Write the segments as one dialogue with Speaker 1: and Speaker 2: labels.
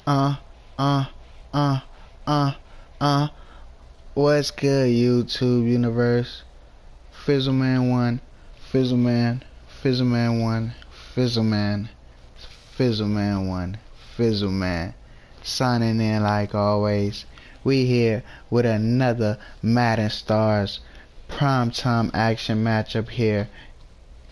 Speaker 1: Uh, uh, uh, uh, uh. What's good, YouTube universe? Fizzleman 1, Fizzleman, Fizzleman 1, Fizzleman, Fizzleman 1, Fizzleman. Signing in like always. We here with another Madden Stars primetime action matchup here.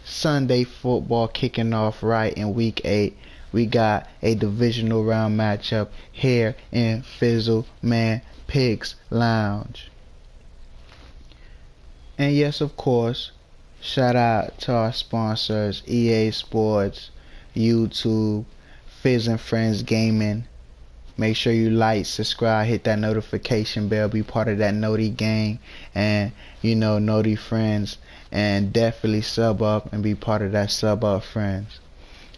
Speaker 1: Sunday football kicking off right in week 8. We got a divisional round matchup here in Fizzleman Pigs Lounge. And yes, of course, shout out to our sponsors, EA Sports, YouTube, Fizz and Friends Gaming. Make sure you like, subscribe, hit that notification bell, be part of that Noti gang, and Noti friends, and definitely sub up and be part of that sub up friends.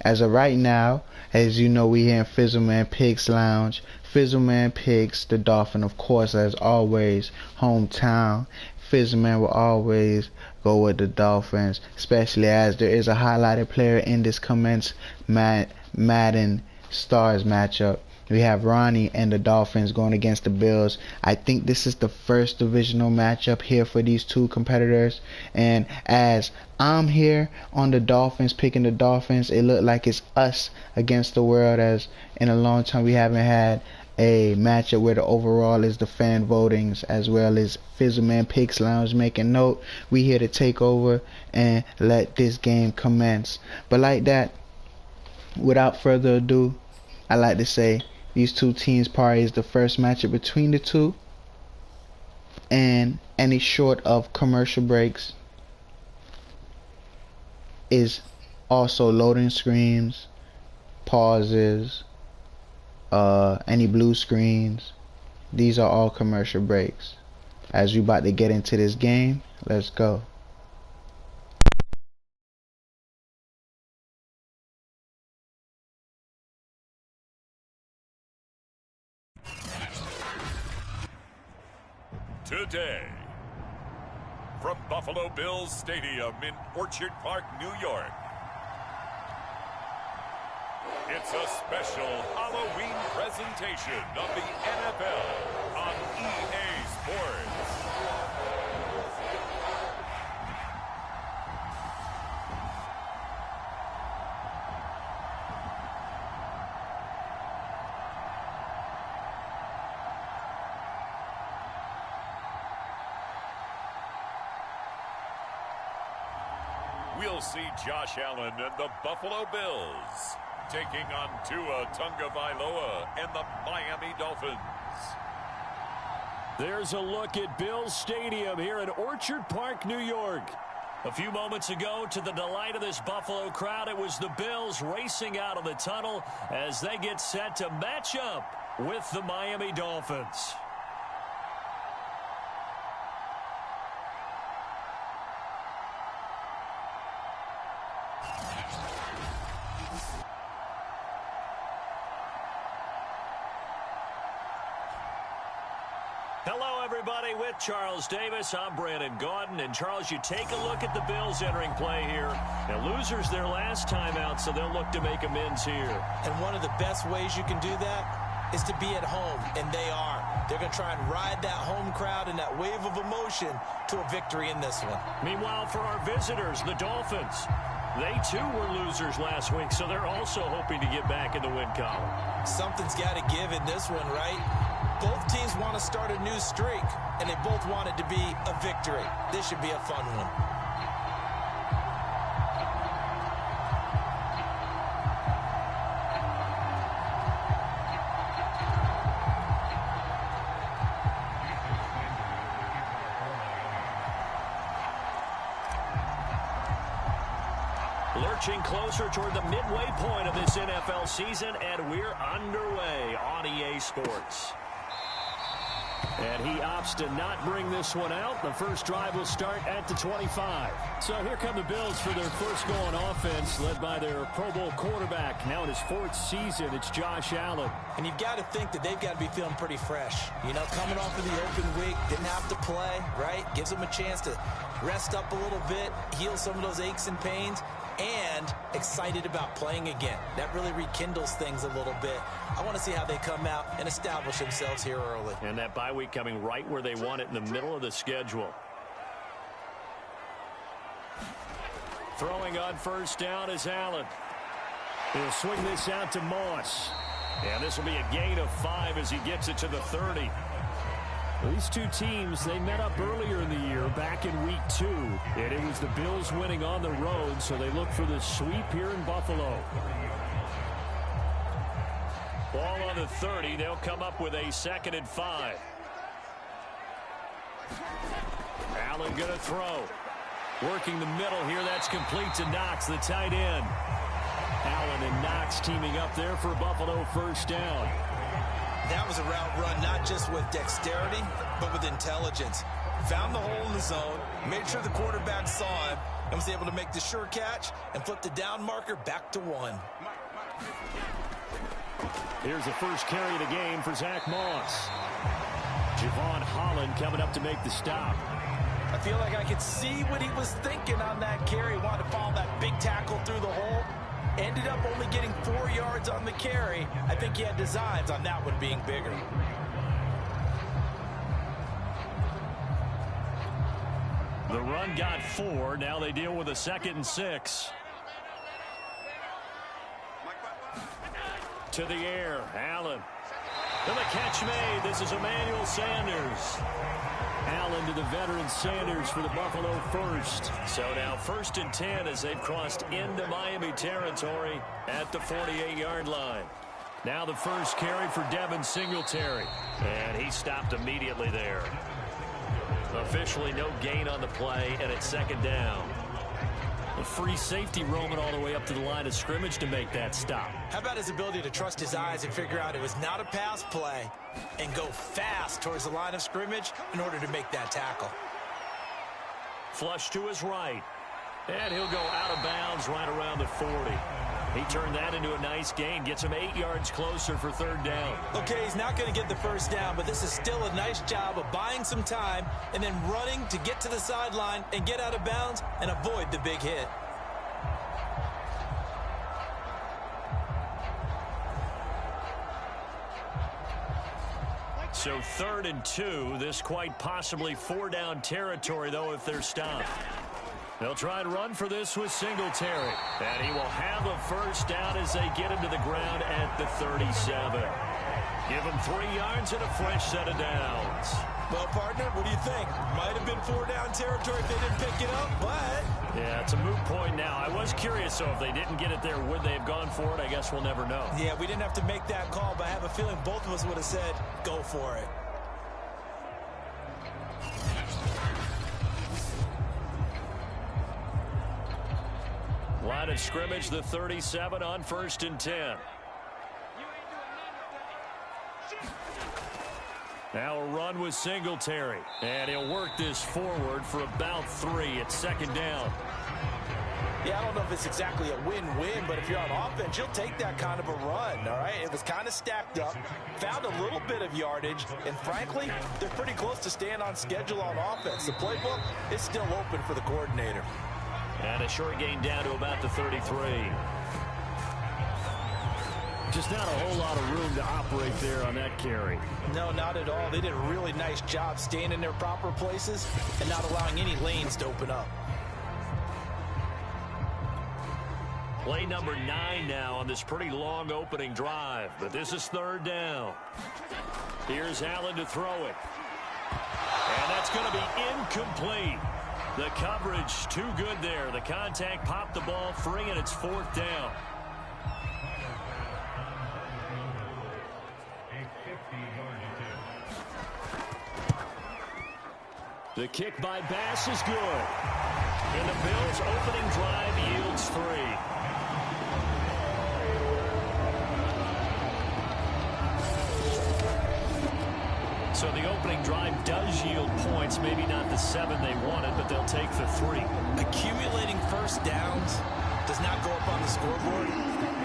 Speaker 1: As of right now, as you know, we here in Fizzleman Pigs Lounge. Fizzleman Pigs, the Dolphin, of course, as always, hometown. Fizzleman will always go with the Dolphins, especially as there is a highlighted player in this commence Madden Stars matchup. We have Ronnie and the Dolphins going against the Bills. I think this is the first divisional matchup here for these two competitors. And as I'm here on the Dolphins, picking the Dolphins, it looked like it's us against the world, as in a long time we haven't had a matchup where the overall is the fan votings, as well as Fizzleman Pigs Lounge making note. We here to take over and let this game commence. But like that, without further ado, I like to say these two teams probably is the first matchup between the two, and any short of commercial breaks is also loading screens, pauses, any blue screens. These are all commercial breaks. As we about to get into this game, let's go.
Speaker 2: Today, from Buffalo Bills Stadium in Orchard Park, New York, it's a special Halloween presentation of the NFL on EA Sports. We'll see Josh Allen and the Buffalo Bills taking on Tua Tagovailoa and the Miami Dolphins.
Speaker 3: There's a look at Bills Stadium here in Orchard Park, New York. A few moments ago, to the delight of this Buffalo crowd, it was the Bills racing out of the tunnel as they get set to match up with the Miami Dolphins. Hello, everybody. With Charles Davis, I'm Brandon Gaudin. And, Charles, you take a look at the Bills entering play here. Now, losers their last time out, so they'll look to make amends here.
Speaker 4: And one of the best ways you can do that is to be at home, and they are. They're going to try and ride that home crowd and that wave of emotion to a victory in this one.
Speaker 3: Meanwhile, for our visitors, the Dolphins, they, too, were losers last week, so they're also hoping to get back in the win column.
Speaker 4: Something's got to give in this one, right? Both teams want to start a new streak, and they both want it to be a victory. This should be a fun one.
Speaker 3: Lurching closer toward the midway point of this NFL season, and we're underway on EA Sports. And he opts to not bring this one out. The first drive will start at the 25. So here come the Bills for their first go on offense, led by their Pro Bowl quarterback, now in his 4th season. It's Josh Allen.
Speaker 4: And you've got to think that they've got to be feeling pretty fresh. You know, coming off of the open week, didn't have to play, right? Gives them a chance to rest up a little bit, heal some of those aches and pains. and excited about playing again. That really rekindles things a little bit. I want to see how they come out and establish themselves here early.
Speaker 3: And that bye week coming right where they want it, in the middle of the schedule. Throwing on first down is Allen. He'll swing this out to Moss. And this will be a gain of 5 as he gets it to the 30. These two teams, they met up earlier in the year, back in week 2. And it was the Bills winning on the road, so they look for the sweep here in Buffalo. Ball on the 30. They'll come up with a 2nd and 5. Allen going to throw. Working the middle here. That's complete to Knox, the tight end. Allen and Knox teaming up there for Buffalo first down.
Speaker 4: That was a route run not just with dexterity, but with intelligence. Found the hole in the zone, made sure the quarterback saw him, and was able to make the sure catch and flip the down marker back to 1.
Speaker 3: Here's the first carry of the game for Zach Moss. Javon Holland coming up to make the stop.
Speaker 4: I feel like I could see what he was thinking on that carry. Wanted to follow that big tackle through the hole. Ended up only getting 4 yards on the carry. I think he had designs on that one being bigger.
Speaker 3: The run got 4. Now they deal with a 2nd and 6. To the air. Allen. And the catch made. This is Emmanuel Sanders. Allen to the veteran Sanders for the Buffalo first. So now 1st and 10 as they've crossed into Miami territory at the 48-yard line. Now the first carry for Devin Singletary. And he stopped immediately there. Officially no gain on the play, and it's 2nd down. A free safety roaming all the way up to the line of scrimmage to make that stop.
Speaker 4: How about his ability to trust his eyes and figure out it was not a pass play and go fast towards the line of scrimmage in order to make that tackle.
Speaker 3: Flush to his right. And he'll go out of bounds right around the 40. He turned that into a nice gain. Gets him 8 yards closer for 3rd down.
Speaker 4: Okay, he's not going to get the first down, but this is still a nice job of buying some time and then running to get to the sideline and get out of bounds and avoid the big hit.
Speaker 3: So 3rd and 2. This quite possibly 4-down territory, though, if they're stopped. They'll try and run for this with Singletary. And he will have a first down as they get him to the ground at the 37. Give him 3 yards and a fresh set of downs.
Speaker 4: Well, partner, what do you think? Might have been 4-down territory if they didn't pick it up, but...
Speaker 3: Yeah, it's a moot point now. I was curious, so if they didn't get it there, would they have gone for it? I guess we'll never know.
Speaker 4: Yeah, we didn't have to make that call, but I have a feeling both of us would have said, go for it.
Speaker 3: Line of scrimmage, the 37 on 1st and 10. Now a run with Singletary. And he'll work this forward for about 3. It's 2nd down.
Speaker 4: Yeah, I don't know if it's exactly a win-win, but if you're on offense, you'll take that kind of a run, all right? It was kind of stacked up, found a little bit of yardage, and frankly, they're pretty close to staying on schedule on offense. The playbook is still open for the coordinator.
Speaker 3: And a short gain down to about the 33. Just not a whole lot of room to operate there on that carry.
Speaker 4: No, not at all. They did a really nice job staying in their proper places and not allowing any lanes to open up.
Speaker 3: Play number 9 now on this pretty long opening drive, but this is 3rd down. Here's Allen to throw it. And that's going to be incomplete. The coverage too good there. The contact popped the ball free, and it's 4th down. The kick by Bass is good. And the Bills' opening drive yields 3. So the opening drive does yield points, maybe not the 7 they wanted, but they'll take the 3.
Speaker 4: Accumulating first downs does not go up on the scoreboard,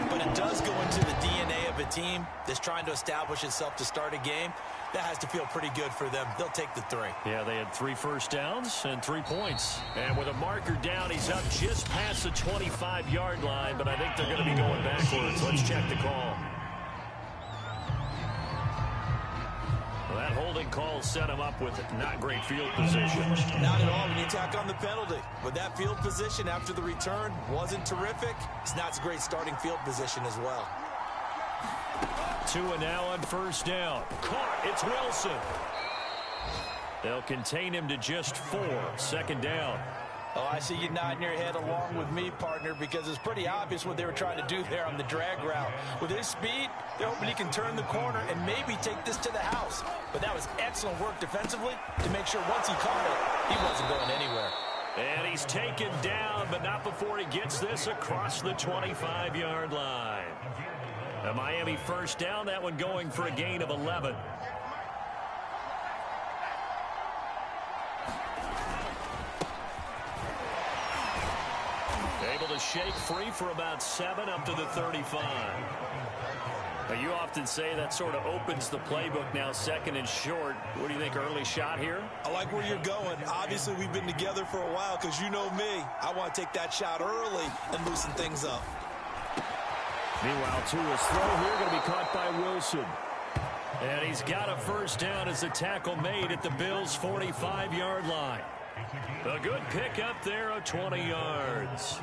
Speaker 4: but it does go into the DNA of a team that's trying to establish itself to start a game. That has to feel pretty good for them. They'll take the 3.
Speaker 3: Yeah, they had 3 first downs and 3 points. And with a marker down, he's up just past the 25-yard line, but I think they're going to be going backwards. Let's check the call. Well, that holding call set him up with not great field position.
Speaker 4: Not at all when you tack on the penalty. But that field position after the return wasn't terrific. It's not a great starting field position as well.
Speaker 3: Tua now on first down. Caught. It's Wilson. They'll contain him to just 4. Second down.
Speaker 4: Oh, I see you nodding your head along with me, partner, because it's pretty obvious what they were trying to do there on the drag route. With his speed, they're hoping he can turn the corner and maybe take this to the house. But that was excellent work defensively to make sure once he caught it, he wasn't going anywhere.
Speaker 3: And he's taken down, but not before he gets this across the 25-yard line. A Miami first down, that one going for a gain of 11. Able to shake free for about 7 up to the 35. Now, you often say that sort of opens the playbook now, second and short. What do you think, early shot here?
Speaker 4: I like where you're going. Obviously, we've been together for a while because you know me. I want to take that shot early and loosen things up.
Speaker 3: Meanwhile, Tua's throw here going to be caught by Wilson. And he's got a first down as the tackle made at the Bills' 45-yard line. A good pickup there of 20 yards.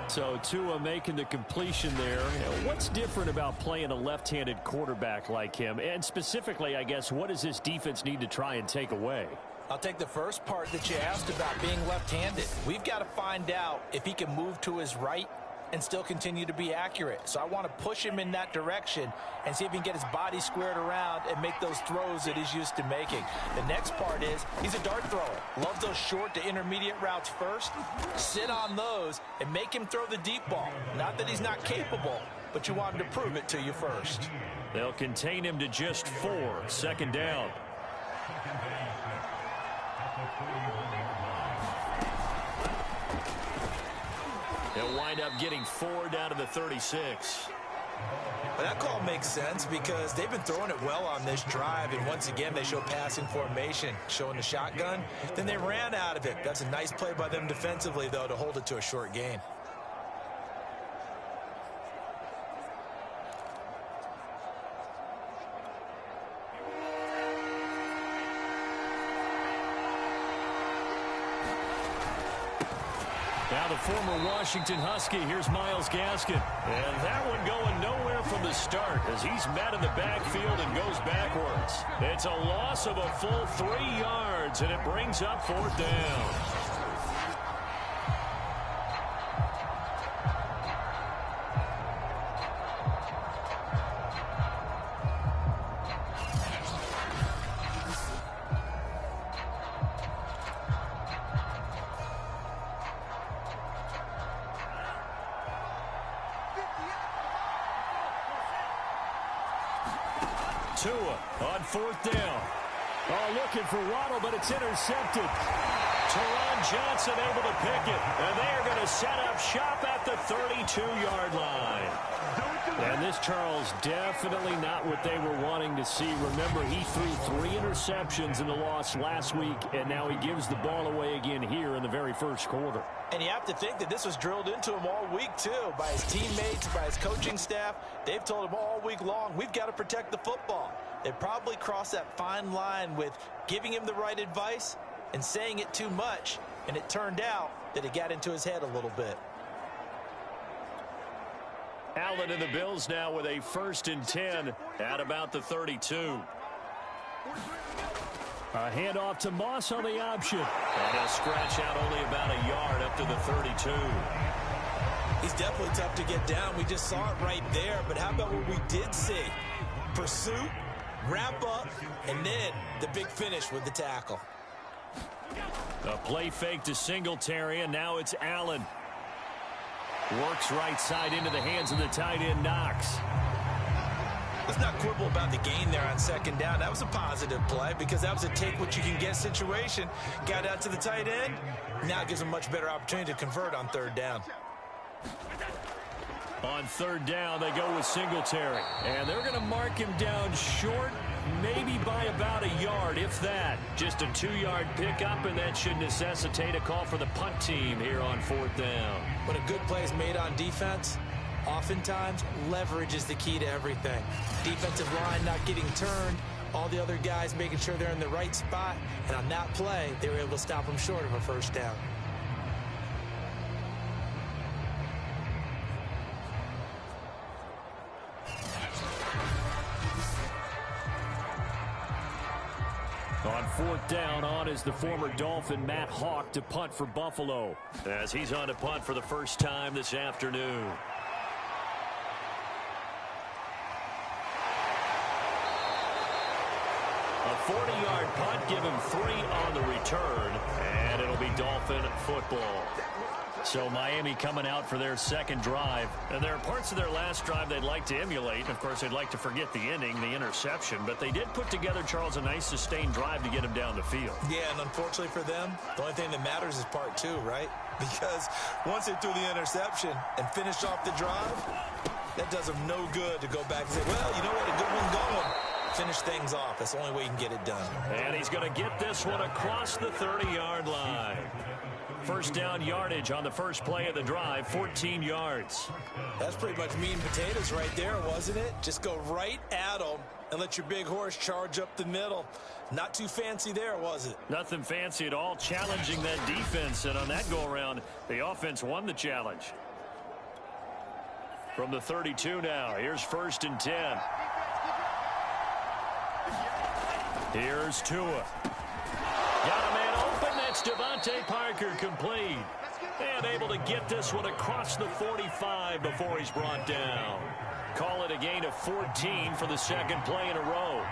Speaker 3: So Tua making the completion there. What's different about playing a left-handed quarterback like him? And specifically, I guess, what does this defense need to try and take away?
Speaker 4: I'll take the first part that you asked about being left-handed. We've got to find out if he can move to his right and still continue to be accurate. So I want to push him in that direction and see if he can get his body squared around and make those throws that he's used to making. The next part is he's a dart thrower. Loves those short to intermediate routes first. Sit on those and make him throw the deep ball. Not that he's not capable, but you want him to prove it to you first.
Speaker 3: They'll contain him to just 4. Second down. They'll wind up getting 4 down to the 36.
Speaker 4: Well, that call makes sense because they've been throwing it well on this drive, and once again they show passing formation, showing the shotgun. Then they ran out of it. That's a nice play by them defensively, though, to hold it to a short gain.
Speaker 3: Now the former Washington Husky, here's Myles Gaskin. And that one going nowhere from the start as he's met in the backfield and goes backwards. It's a loss of a full 3 yards, and it brings up 4th down. Tua on 4th down. Oh, looking for Waddle, but it's intercepted. Teron Johnson able to pick it, and they are going to set up shop at the 32-yard line. And this, Charles, definitely not what they were wanting to see. Remember, he threw 3 interceptions in the loss last week, and now he gives the ball away again here in the very first quarter.
Speaker 4: And you have to think that this was drilled into him all week, too, by his teammates, by his coaching staff. They've told him all week long, we've got to protect the football. They probably crossed that fine line with giving him the right advice and saying it too much, and it turned out that it got into his head a little bit.
Speaker 3: Allen and the Bills now with a 1st and 10 at about the 32. A handoff to Moss on the option. And he'll scratch out only about a yard up to the 32.
Speaker 4: He's definitely tough to get down. We just saw it right there. But how about what we did see? Pursuit, wrap up, and then the big finish with the tackle.
Speaker 3: A play fake to Singletary, and now it's Allen. Works right side into the hands of the tight end, Knox.
Speaker 4: Let's not quibble about the gain there on 2nd down. That was a positive play because that was a take-what-you-can-get situation. Got out to the tight end. Now it gives him a much better opportunity to convert on 3rd down.
Speaker 3: On third down, they go with Singletary. And they're going to mark him down short, maybe by about a yard, if that. Just a 2-yard pickup, and that should necessitate a call for the punt team here on fourth down.
Speaker 4: When a good play is made on defense, oftentimes leverage is the key to everything. Defensive line not getting turned, all the other guys making sure they're in the right spot, and on that play, they were able to stop them short of a first down.
Speaker 3: On fourth down, on is the former Dolphin Matt Hawk to punt for Buffalo, as he's on to punt for the first time this afternoon. A 40-yard punt, give him 3 on the return, and it'll be Dolphin football. So Miami coming out for their second drive. And there are parts of their last drive they'd like to emulate. And, of course, they'd like to forget the inning, the interception. But they did put together, Charles, a nice sustained drive to get him down the field.
Speaker 4: Yeah, and unfortunately for them, the only thing that matters is part 2, right? Because once they threw the interception and finished off the drive, that does them no good to go back and say, well, you know what, a good one going. Finish things off. That's the only way you can get it done.
Speaker 3: And he's going to get this one across the 30-yard line. First down yardage on the first play of the drive, 14 yards.
Speaker 4: That's pretty much meat and potatoes right there, wasn't it? Just go right at them and let your big horse charge up the middle. Not too fancy there, was it?
Speaker 3: Nothing fancy at all, challenging that defense. And on that go-around, the offense won the challenge. From the 32 now, here's 1st and 10. Here's Tua. Got a man open. That's Devontae Parker complete. And able to get this one across the 45 before he's brought down. Call it a gain of 14 for the second play in a row.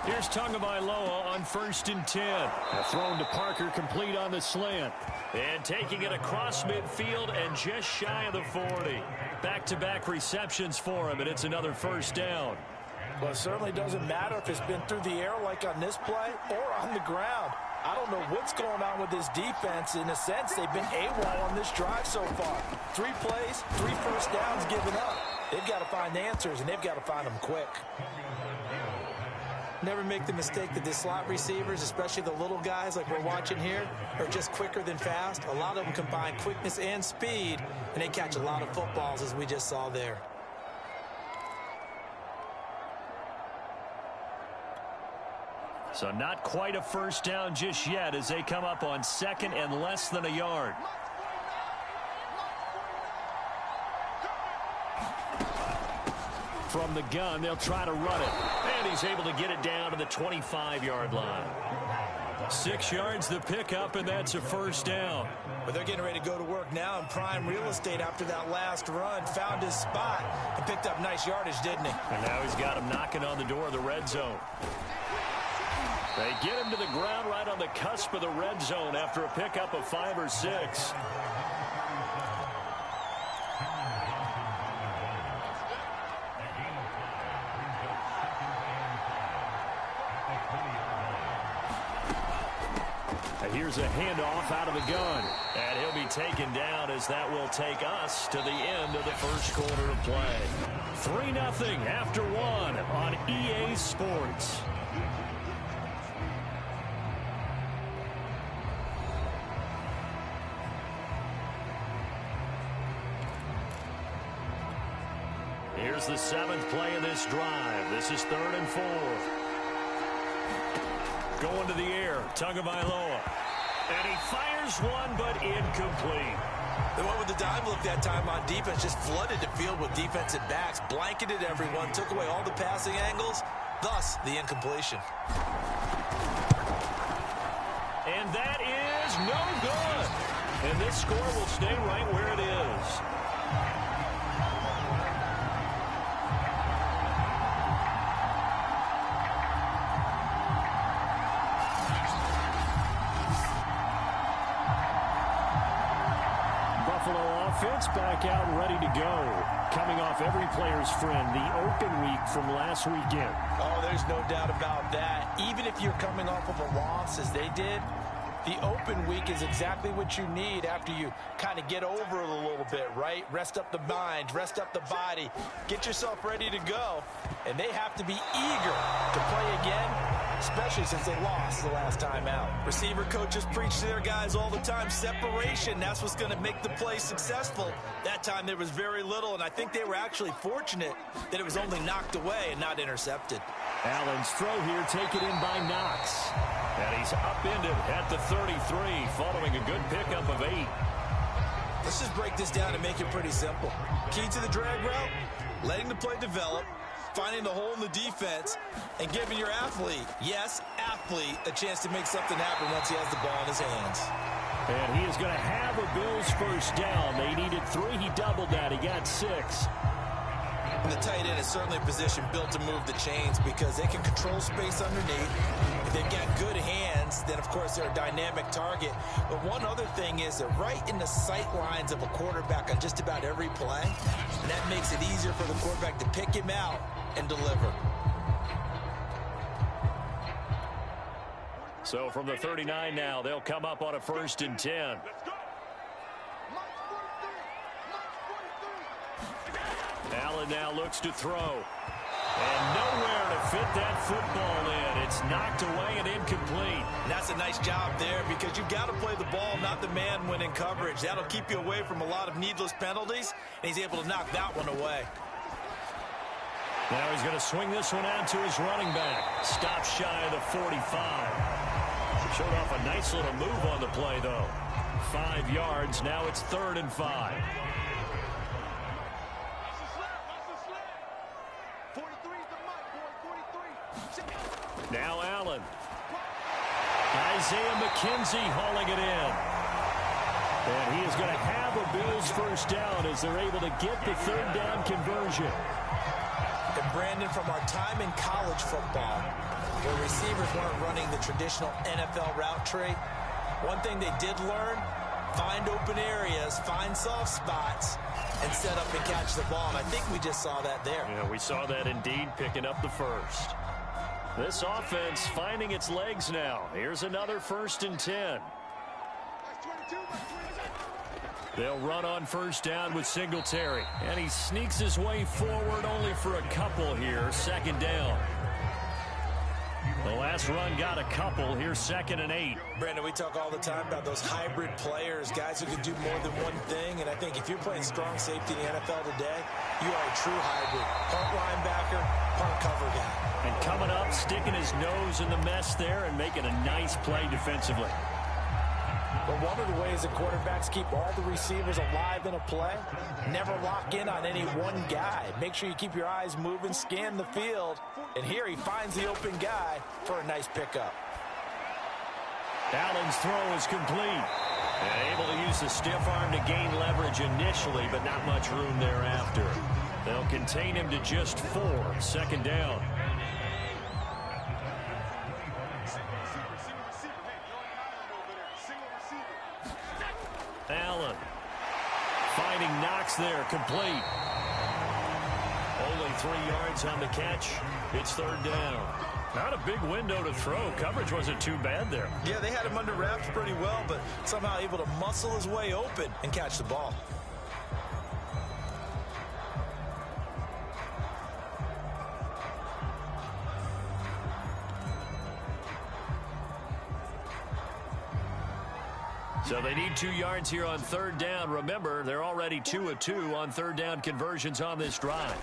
Speaker 3: Here's Tagovailoa on 1st and 10. Thrown to Parker, complete on the slant. And taking it across midfield and just shy of the 40. Back-to-back receptions for him, and it's another first down.
Speaker 4: Well, it certainly doesn't matter if it's been through the air like on this play or on the ground. I don't know what's going on with this defense. In a sense, they've been AWOL on this drive so far. 3 plays, 3 first downs given up. They've got to find answers, and they've got to find them quick. Never make the mistake that the slot receivers, especially the little guys like we're watching here, are just quicker than fast. A lot of them combine quickness and speed, and they catch a lot of footballs, as we just saw there.
Speaker 3: So not quite a first down just yet as they come up on 2nd and less than a yard. From the gun, they'll try to run it. And he's able to get it down to the 25-yard line. 6 yards the pickup, and that's a first down.
Speaker 4: But they're getting ready to go to work now in prime real estate after that last run. Found his spot and picked up nice yardage, didn't he?
Speaker 3: And now he's got him knocking on the door of the red zone. They get him to the ground right on the cusp of the red zone after a pickup of 5 or 6. Here's a handoff out of the gun. And he'll be taken down as that will take us to the end of the first quarter of play. 3-0 after 1 on EA Sports. Here's the 7th play of this drive. This is 3rd and 4. Going to the air, Tagovailoa. And he fires one, but incomplete.
Speaker 4: The one with the dive look that time on defense just flooded the field with defensive backs, blanketed everyone, took away all the passing angles, thus the incompletion.
Speaker 3: And that is no good. And this score will stay right where it is. Offense back out and ready to go. Coming off every player's friend, the open week from last weekend.
Speaker 4: Oh, there's no doubt about that. Even if you're coming off of a loss as they did, The open week is exactly what you need after you kind of get over it a little bit, right? Rest up the mind, rest up the body, get yourself ready to go. And they have to be eager to play again, especially since they lost the last time out. Receiver coaches preach to their guys all the time. Separation, that's what's going to make the play successful. That time there was very little, and I think they were actually fortunate that it was only knocked away and not intercepted.
Speaker 3: Allen's throw here taken in by Knox. And he's upended at the 33 following a good pickup of 8.
Speaker 4: Let's just break this down and make it pretty simple. Key to the drag route, letting the play develop, finding the hole in the defense, and giving your athlete, yes, athlete, a chance to make something happen once he has the ball in his hands.
Speaker 3: And he is going to have a Bills first down. They needed 3. He doubled that. He got 6.
Speaker 4: And the tight end is certainly a position built to move the chains because they can control space underneath. If they've got good hands, then, of course, they're a dynamic target. But one other thing is they're right in the sight lines of a quarterback on just about every play. And that makes it easier for the quarterback to pick him out and deliver.
Speaker 3: So from the 39 now, they'll come up on a 1st and 10. Allen now looks to throw. And nowhere to fit that football in. It's knocked away and incomplete.
Speaker 4: And that's a nice job there because you've got to play the ball, not the man when in coverage. That'll keep you away from a lot of needless penalties, and he's able to knock that one away.
Speaker 3: Now he's going to swing this one out to his running back. Stop shy of the 45. Showed off a nice little move on the play, though. 5 yards. Now it's 3rd and 5. Now Allen. Isaiah McKenzie hauling it in. And he is going to have a Bills first down as they're able to get the 3rd down conversion.
Speaker 4: And Brandon, from our time in college football, where receivers weren't running the traditional NFL route tree, one thing they did learn, find open areas, find soft spots, and set up and catch the ball. And I think we just saw that there.
Speaker 3: Yeah, we saw that indeed, picking up the first. This offense finding its legs now. Here's another 1st and 10. They'll run on 1st down with Singletary. And he sneaks his way forward only for a couple here. 2nd down. The last run got a couple. Here's 2nd and 8.
Speaker 4: Brandon, we talk all the time about those hybrid players, guys who can do more than one thing. And I think if you're playing strong safety in the NFL today, you are a true hybrid. Part linebacker, part cover guy.
Speaker 3: And coming up, sticking his nose in the mess there and making a nice play defensively.
Speaker 4: But one of the ways that quarterbacks keep all the receivers alive in a play, never lock in on any one guy. Make sure you keep your eyes moving, scan the field, and here he finds the open guy for a nice pickup.
Speaker 3: Allen's throw is complete. And able to use the stiff arm to gain leverage initially, but not much room thereafter. They'll contain him to just 4. 2nd down. Allen finding Knox there, complete. Only 3 yards on the catch. It's 3rd down. Not a big window to throw. Coverage wasn't too bad there.
Speaker 4: Yeah, they had him under wraps pretty well, but somehow able to muscle his way open and catch the ball.
Speaker 3: So they need 2 yards here on 3rd down. Remember, they're already 2 of 2 on 3rd down conversions on this drive.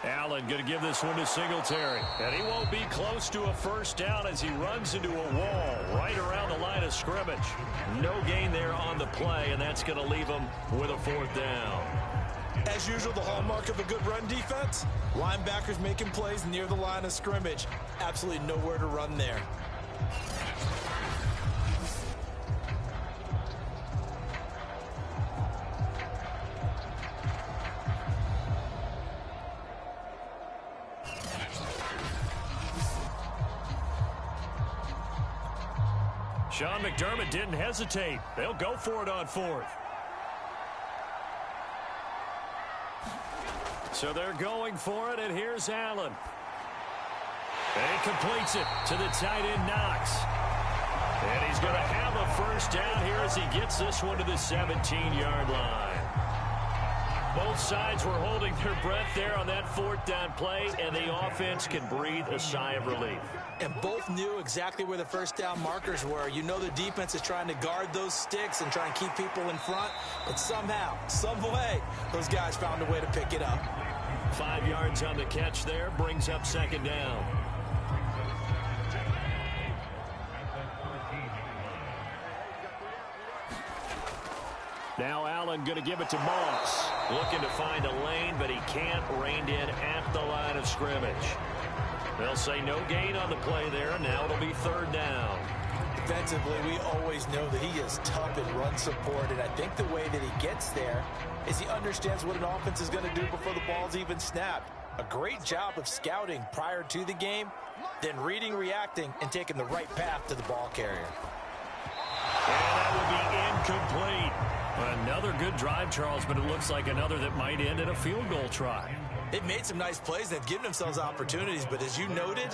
Speaker 3: Allen going to give this one to Singletary. And he won't be close to a 1st down as he runs into a wall right around the line of scrimmage. No gain there on the play, and that's going to leave him with a 4th down.
Speaker 4: As usual, the hallmark of a good run defense, linebackers making plays near the line of scrimmage. Absolutely nowhere to run there.
Speaker 3: Sean McDermott didn't hesitate. They'll go for it on 4th. So they're going for it, and here's Allen. And he completes it to the tight end, Knox. And he's going to have first down here as he gets this one to the 17-yard line. Both sides were holding their breath there on that fourth down play, and the offense can breathe a sigh of relief.
Speaker 4: And both knew exactly where the first down markers were. You know the defense is trying to guard those sticks and try and keep people in front, but somehow, some way, those guys found a way to pick it up.
Speaker 3: 5 yards on the catch there, brings up second down. Now Allen going to give it to Moss. Looking to find a lane, but he can't. Reined in at the line of scrimmage. They'll say no gain on the play there. Now it'll be third down.
Speaker 4: Defensively, we always know that he is tough in run support, and I think the way that he gets there is he understands what an offense is going to do before the ball's even snapped. A great job of scouting prior to the game, then reading, reacting, and taking the right path to the ball carrier.
Speaker 3: And that will be incomplete. Another good drive, Charles, but it looks like another that might end in a field goal try.
Speaker 4: They've made some nice plays. They've given themselves opportunities, but as you noted,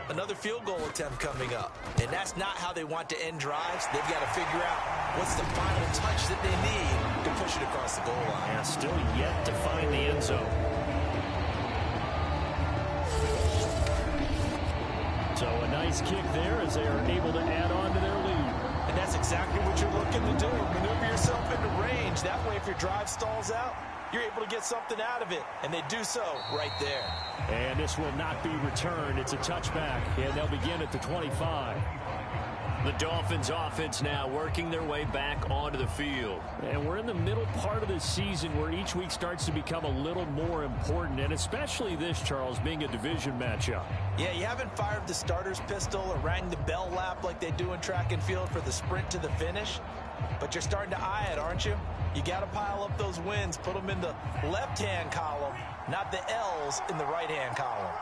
Speaker 4: another field goal attempt coming up. And that's not how they want to end drives. They've got to figure out what's the final touch that they need to push it across the goal line.
Speaker 3: Yeah, still yet to find the end zone. So a nice kick there as they are able to add on to their lead.
Speaker 4: And that's exactly what you're looking to do. Maneuver yourself into range. That way, if your drive stalls out, you're able to get something out of it. And they do so right there.
Speaker 3: And this will not be returned. It's a touchback. And they'll begin at the 25. The Dolphins offense now working their way back onto the field. And we're in the middle part of the season where each week starts to become a little more important. And especially this, Charles, being a division matchup.
Speaker 4: Yeah, you haven't fired the starter's pistol or rang the bell lap like they do in track and field for the sprint to the finish. But you're starting to eye it, aren't you? You got to pile up those wins, put them in the left-hand column, not the L's in the right-hand column.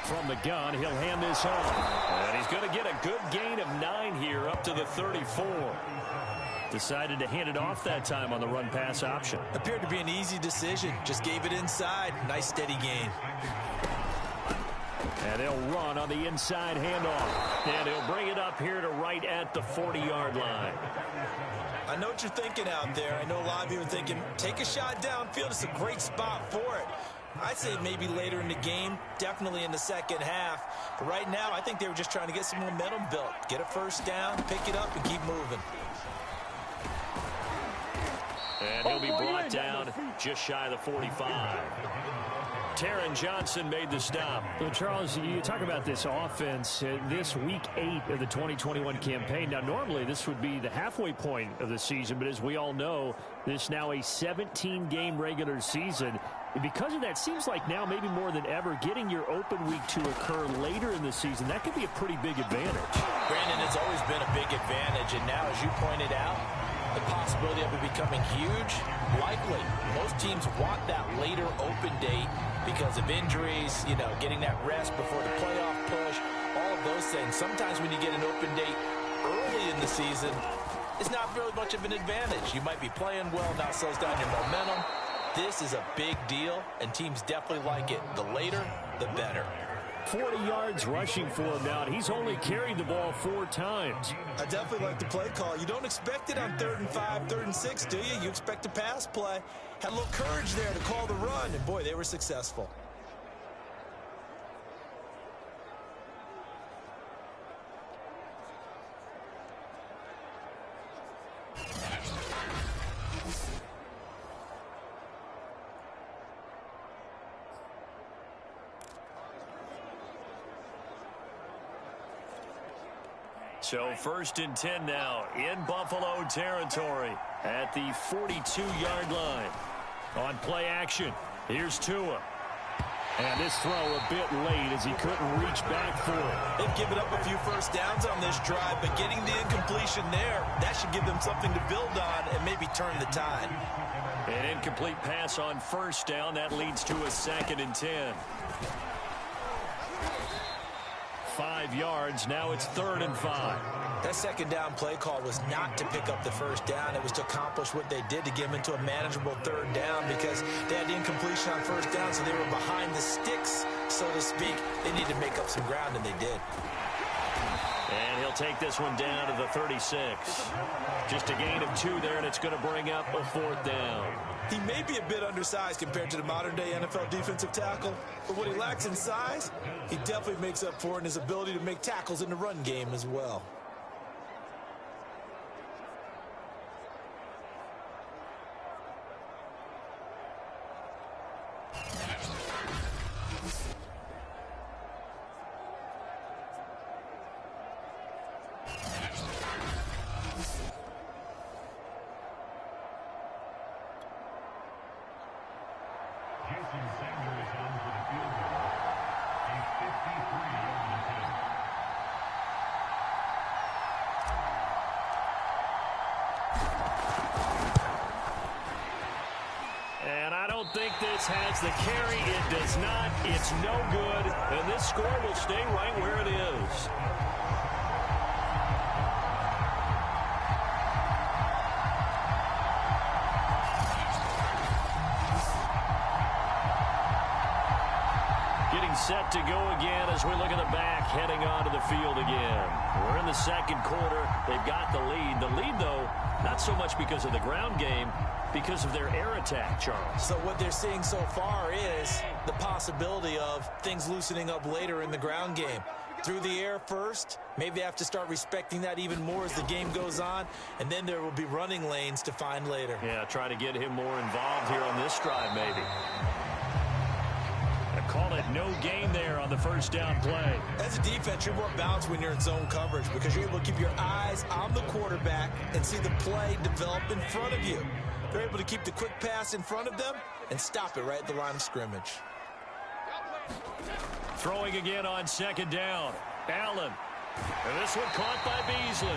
Speaker 3: From the gun, he'll hand this off. And he's going to get a good gain of 9 here up to the 34. Decided to hand it off that time on the run-pass option.
Speaker 4: Appeared to be an easy decision. Just gave it inside. Nice steady gain.
Speaker 3: And they'll run on the inside handoff. And he'll bring it up here to right at the 40-yard line.
Speaker 4: I know what you're thinking out there. I know a lot of you are thinking, take a shot downfield. It's a great spot for it. I'd say maybe later in the game, definitely in the second half. But right now, I think they were just trying to get some momentum built. Get a first down, pick it up, and keep moving.
Speaker 3: And he'll be brought down just shy of the 45. Taron Johnson made the stop. Well, Charles, you talk about this offense, this week 8 of the 2021 campaign. Now, normally this would be the halfway point of the season, but as we all know, this is now a 17-game regular season. And because of that, seems like now maybe more than ever, getting your open week to occur later in the season, that could be a pretty big advantage.
Speaker 4: Brandon, it's always been a big advantage, and now, as you pointed out, the possibility of it becoming huge, likely. Most teams want that later open date because of injuries, you know, getting that rest before the playoff push, all of those things. Sometimes when you get an open date early in the season, it's not really much of an advantage. You might be playing well, now slows down your momentum. This is a big deal, and teams definitely like it. The later, the better.
Speaker 3: 40 yards rushing for him now, and he's only carried the ball 4 times.
Speaker 4: I definitely like the play call. You don't expect it on 3rd and 5, 3rd and 6, do you? You expect a pass play. Had a little courage there to call the run, and boy, they were successful.
Speaker 3: So 1st and 10 now in Buffalo territory at the 42-yard line. On play action, here's Tua. And this throw a bit late as he couldn't reach back for it.
Speaker 4: They've given up a few first downs on this drive, but getting the incompletion there, that should give them something to build on and maybe turn the tide.
Speaker 3: An incomplete pass on 1st down. That leads to a 2nd and 10. 5 yards. Now it's 3rd and 5.
Speaker 4: That 2nd down play call was not to pick up the 1st down. It was to accomplish what they did to get them into a manageable 3rd down because they had the incompletion on 1st down, so they were behind the sticks, so to speak. They needed to make up some ground, and they did.
Speaker 3: And he'll take this one down to the 36. Just a gain of 2 there, and it's going to bring up a 4th down.
Speaker 4: He may be a bit undersized compared to the modern-day NFL defensive tackle, but what he lacks in size, he definitely makes up for in his ability to make tackles in the run game as well.
Speaker 3: Think this has the carry. It does not. It's no good. And this score will stay right where it is. Getting set to go again as we look at the back, heading onto the field again. We're in the second quarter. They've got the lead. The lead, though, not so much because of the ground game, because of their air attack, Charles.
Speaker 4: So what they're seeing so far is the possibility of things loosening up later in the ground game. Through the air first, maybe they have to start respecting that even more as the game goes on, and then there will be running lanes to find later.
Speaker 3: Yeah, try to get him more involved here on this drive, maybe. Call it no gain there on the first down play.
Speaker 4: As a defense, you're more balanced when you're in zone coverage because you're able to keep your eyes on the quarterback and see the play develop in front of you. They're able to keep the quick pass in front of them and stop it right at the line of scrimmage.
Speaker 3: Throwing again on second down. Allen. And this one caught by Beasley.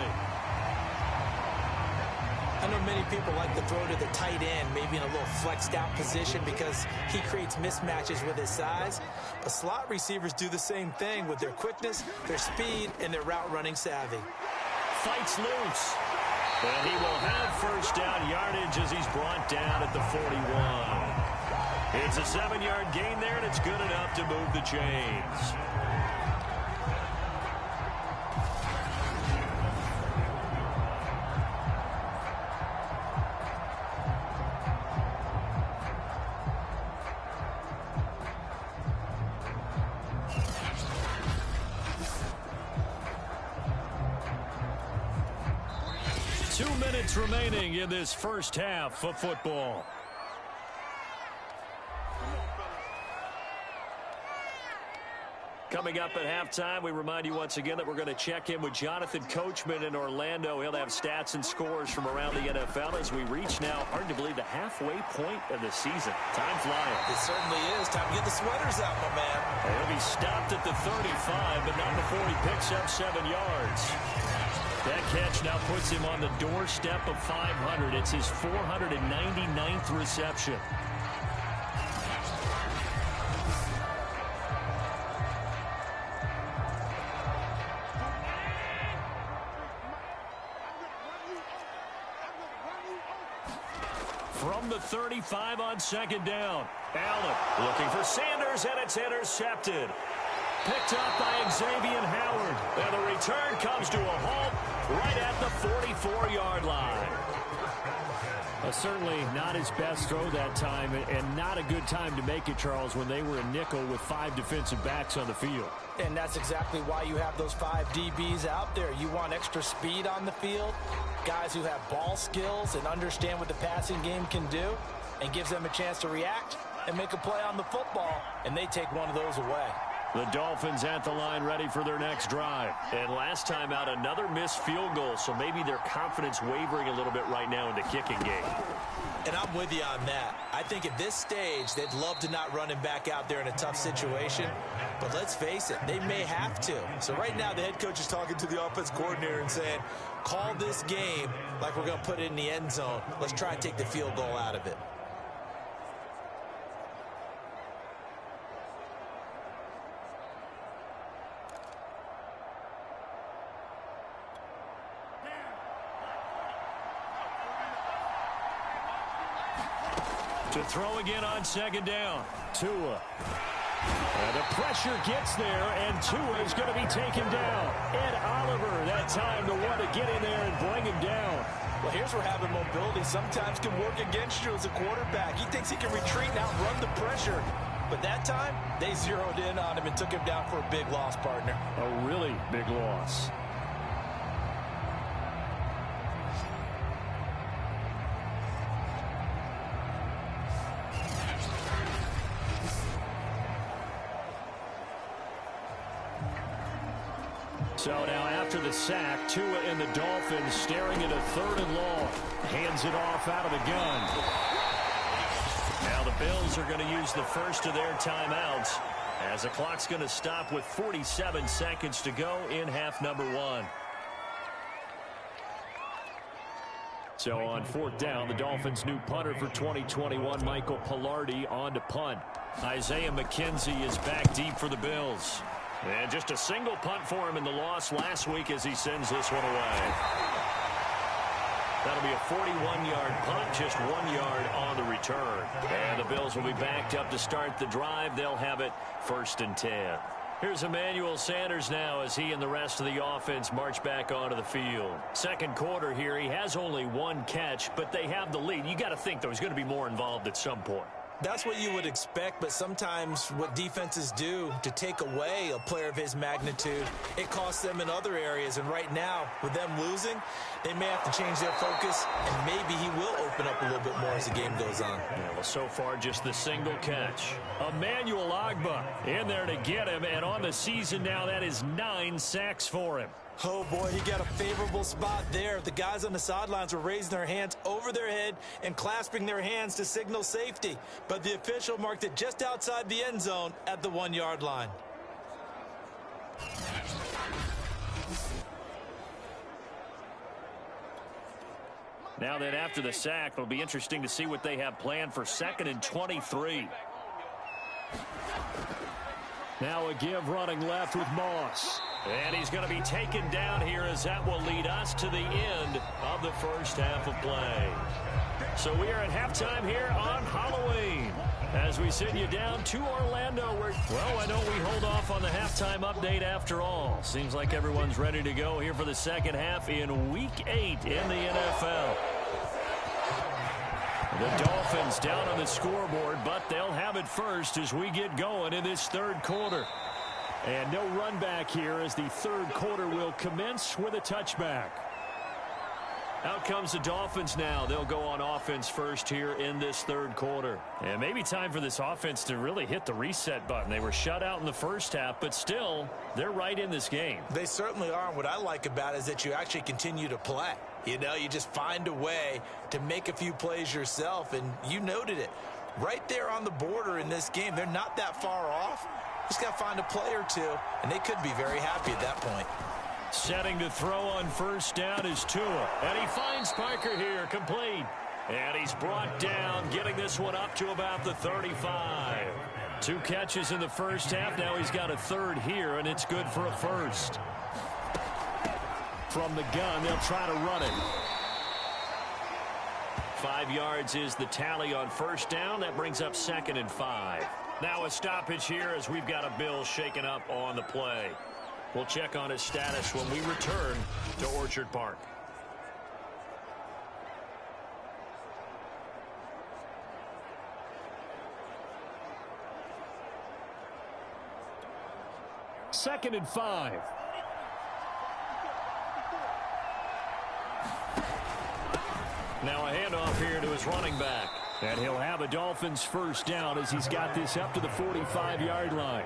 Speaker 4: I know many people like to throw to the tight end, maybe in a little flexed out position because he creates mismatches with his size. But slot receivers do the same thing with their quickness, their speed, and their route running savvy.
Speaker 3: Fights loose. And he will have first down yardage as he's brought down at the 41. It's a 7-yard gain there, and it's good enough to move the chains. Remaining in this first half of football. Coming up at halftime, we remind you once again that we're going to check in with Jonathan Coachman in Orlando. He'll have stats and scores from around the NFL as we reach now, hard to believe, the halfway point of the season. Time flying.
Speaker 4: It certainly is. Time to get the sweaters out, my man.
Speaker 3: He'll be stopped at the 35, but not before he picks up 7 yards. That catch now puts him on the doorstep of 500. It's his 499th reception. From the 35 on second down. Allen looking for Sanders, and it's intercepted. Picked up by Xavier Howard. And the return comes to a halt right at the 44-yard line. Certainly not his best throw that time, and not a good time to make it, Charles, when they were a nickel with 5 defensive backs on the field.
Speaker 4: And that's exactly why you have those 5 DBs out there. You want extra speed on the field, guys who have ball skills and understand what the passing game can do, and gives them a chance to react and make a play on the football, and they take one of those away.
Speaker 3: The Dolphins at the line ready for their next drive. And last time out, another missed field goal, so maybe their confidence wavering a little bit right now in the kicking game.
Speaker 4: And I'm with you on that. I think at this stage, they'd love to not run him back out there in a tough situation. But let's face it, they may have to. So right now, the head coach is talking to the offense coordinator and saying, call this game like we're going to put it in the end zone. Let's try and take the field goal out of it.
Speaker 3: To throw again on second down. Tua. And the pressure gets there, and Tua is going to be taken down. Ed Oliver, that that time the one to get in there and bring him down.
Speaker 4: Well, here's where having mobility sometimes can work against you as a quarterback. He thinks he can retreat and outrun the pressure. But that time, they zeroed in on him and took him down for a big loss, partner.
Speaker 3: A really big loss. So now after the sack, Tua and the Dolphins staring at a 3rd and long. Hands it off out of the gun. Now the Bills are going to use the first of their timeouts as the clock's going to stop with 47 seconds to go in half number 1. So on 4th down, the Dolphins' new punter for 2021, Michael Palardy, on to punt. Isaiah McKenzie is back deep for the Bills. And just a single punt for him in the loss last week as he sends this one away. That'll be a 41-yard punt, just 1 yard on the return. And the Bills will be backed up to start the drive. They'll have it 1st and 10. Here's Emmanuel Sanders now as he and the rest of the offense march back onto the field. Second quarter here, he has only 1 catch, but they have the lead. You got to think there's going to be more involved at some point.
Speaker 4: That's what you would expect, but sometimes what defenses do to take away a player of his magnitude, it costs them in other areas. And right now, with them losing, they may have to change their focus, and maybe he will open up a little bit more as the game goes on.
Speaker 3: Yeah, well, so far, just the single catch. Emmanuel Ogbah in there to get him, and on the season now, that is 9 sacks for him.
Speaker 4: Oh, boy, he got a favorable spot there. The guys on the sidelines were raising their hands over their head and clasping their hands to signal safety. But the official marked it just outside the end zone at the 1 yard line.
Speaker 3: Now then, after the sack, it'll be interesting to see what they have planned for 2nd and 23. Now a give running left with Moss. And he's going to be taken down here as that will lead us to the end of the first half of play. So we are at halftime here on Halloween as we send you down to Orlando. Well, why don't we hold off on the halftime update after all? Seems like everyone's ready to go here for the second half in Week 8 in the NFL. The Dolphins down on the scoreboard, but they'll have it first as we get going in this 3rd quarter. And no run back here as the 3rd quarter will commence with a touchback. Out comes the Dolphins now. They'll go on offense first here in this 3rd quarter. And maybe time for this offense to really hit the reset button. They were shut out in the first half, but still, they're right in this game.
Speaker 4: They certainly are. And what I like about it is that you actually continue to play. You know, you just find a way to make a few plays yourself, and you noted it. Right there on the border in this game, they're not that far off. Just got to find a play or two, and they could be very happy at that point.
Speaker 3: Setting to throw on 1st down is Tua. And he finds Parker here, complete. And he's brought down, getting this one up to about the 35. 2 catches in the first half. Now he's got a 3rd here, and it's good for a 1st. From the gun, they'll try to run it. 5 yards is the tally on 1st down. That brings up 2nd and 5. Now a stoppage here as we've got a Bill shaken up on the play. We'll check on his status when we return to Orchard Park. Second and 5. Now a handoff here to his running back. And he'll have a Dolphins 1st down as he's got this up to the 45-yard line.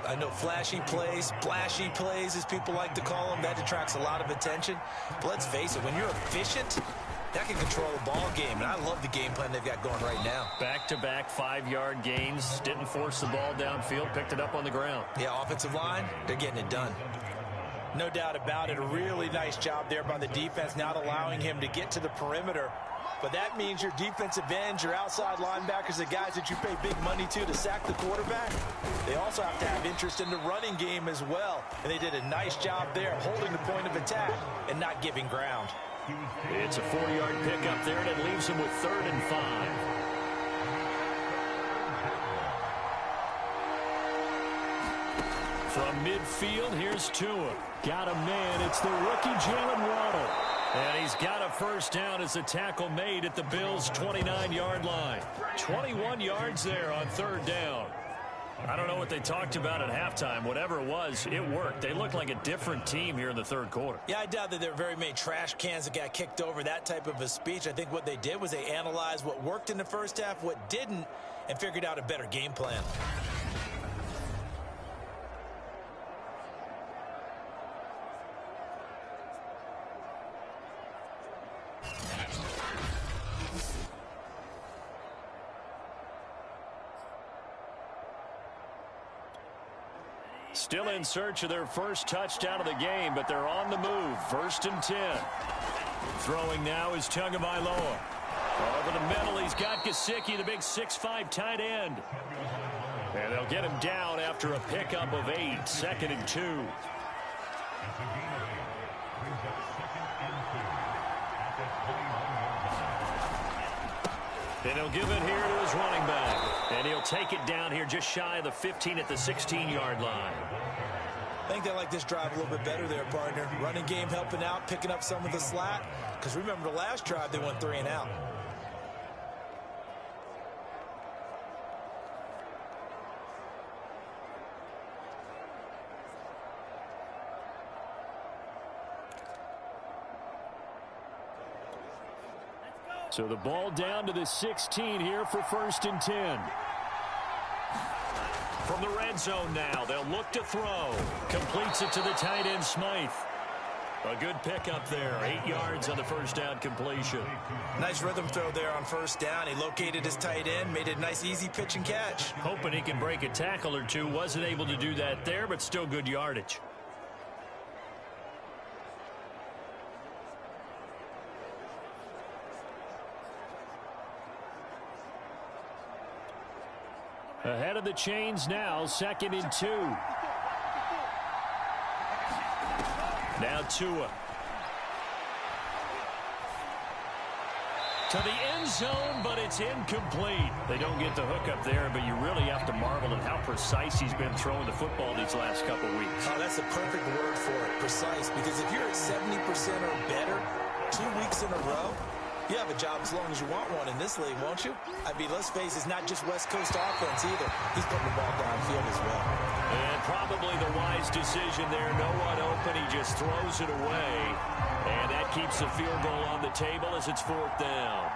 Speaker 4: I know flashy plays, splashy plays, as people like to call them, that attracts a lot of attention. But let's face it, when you're efficient, that can control a ball game. And I love the game plan they've got going right now.
Speaker 3: Back-to-back 5-yard gains. Didn't force the ball downfield. Picked it up on the ground.
Speaker 4: Yeah, offensive line, they're getting it done. No doubt about it. A really nice job there by the defense, not allowing him to get to the perimeter. But that means your defensive ends, your outside linebackers, the guys that you pay big money to sack the quarterback, they also have to have interest in the running game as well. And they did a nice job there, holding the point of attack and not giving ground.
Speaker 3: It's a 40-yard pickup there, and it leaves him with 3rd and 5. From midfield, here's Tua. Got a man. It's the rookie Jalen Waddle. And he's got a first down as the tackle made at the Bills' 29-yard line. 21 yards there on third down. I don't know what they talked about at halftime. Whatever it was, it worked. They looked like a different team here in the third quarter.
Speaker 4: Yeah, I doubt that there were very many trash cans that got kicked over, that type of a speech. I think what they did was they analyzed what worked in the first half, what didn't, and figured out a better game plan.
Speaker 3: Still in search of their first touchdown of the game, but they're on the move. 1st and 10. Throwing now is Tagovailoa. Over the middle, he's got Gesicki, the big 6'5" tight end. And they'll get him down after a pickup of 8. 2nd and 2. And he'll give it here to his running back. And he'll take it down here just shy of the 15 at the 16-yard line.
Speaker 4: I think they like this drive a little bit better there, partner. Running game helping out, picking up some of the slack. Because remember the last drive, they went 3 and out.
Speaker 3: So the ball down to the 16 here for 1st and 10. From the red zone now, they'll look to throw. Completes it to the tight end, Smythe. A good pickup there. 8 yards on the first down completion.
Speaker 4: Nice rhythm throw there on first down. He located his tight end, made it a nice, easy pitch and catch.
Speaker 3: Hoping he can break a tackle or two. Wasn't able to do that there, but still good yardage. Ahead of the chains now, 2nd and 2. Now Tua. To the end zone, but it's incomplete. They don't get the hook up there, but you really have to marvel at how precise he's been throwing the football these last couple of weeks.
Speaker 4: Oh, that's the perfect word for it, precise. Because if you're at 70% or better 2 weeks in a row, you have a job as long as you want one in this league, won't you? I mean, let's face it, it's not just West Coast offense either. He's putting the ball downfield as well.
Speaker 3: And probably the wise decision there. No one open. He just throws it away. And that keeps the field goal on the table as it's 4th down.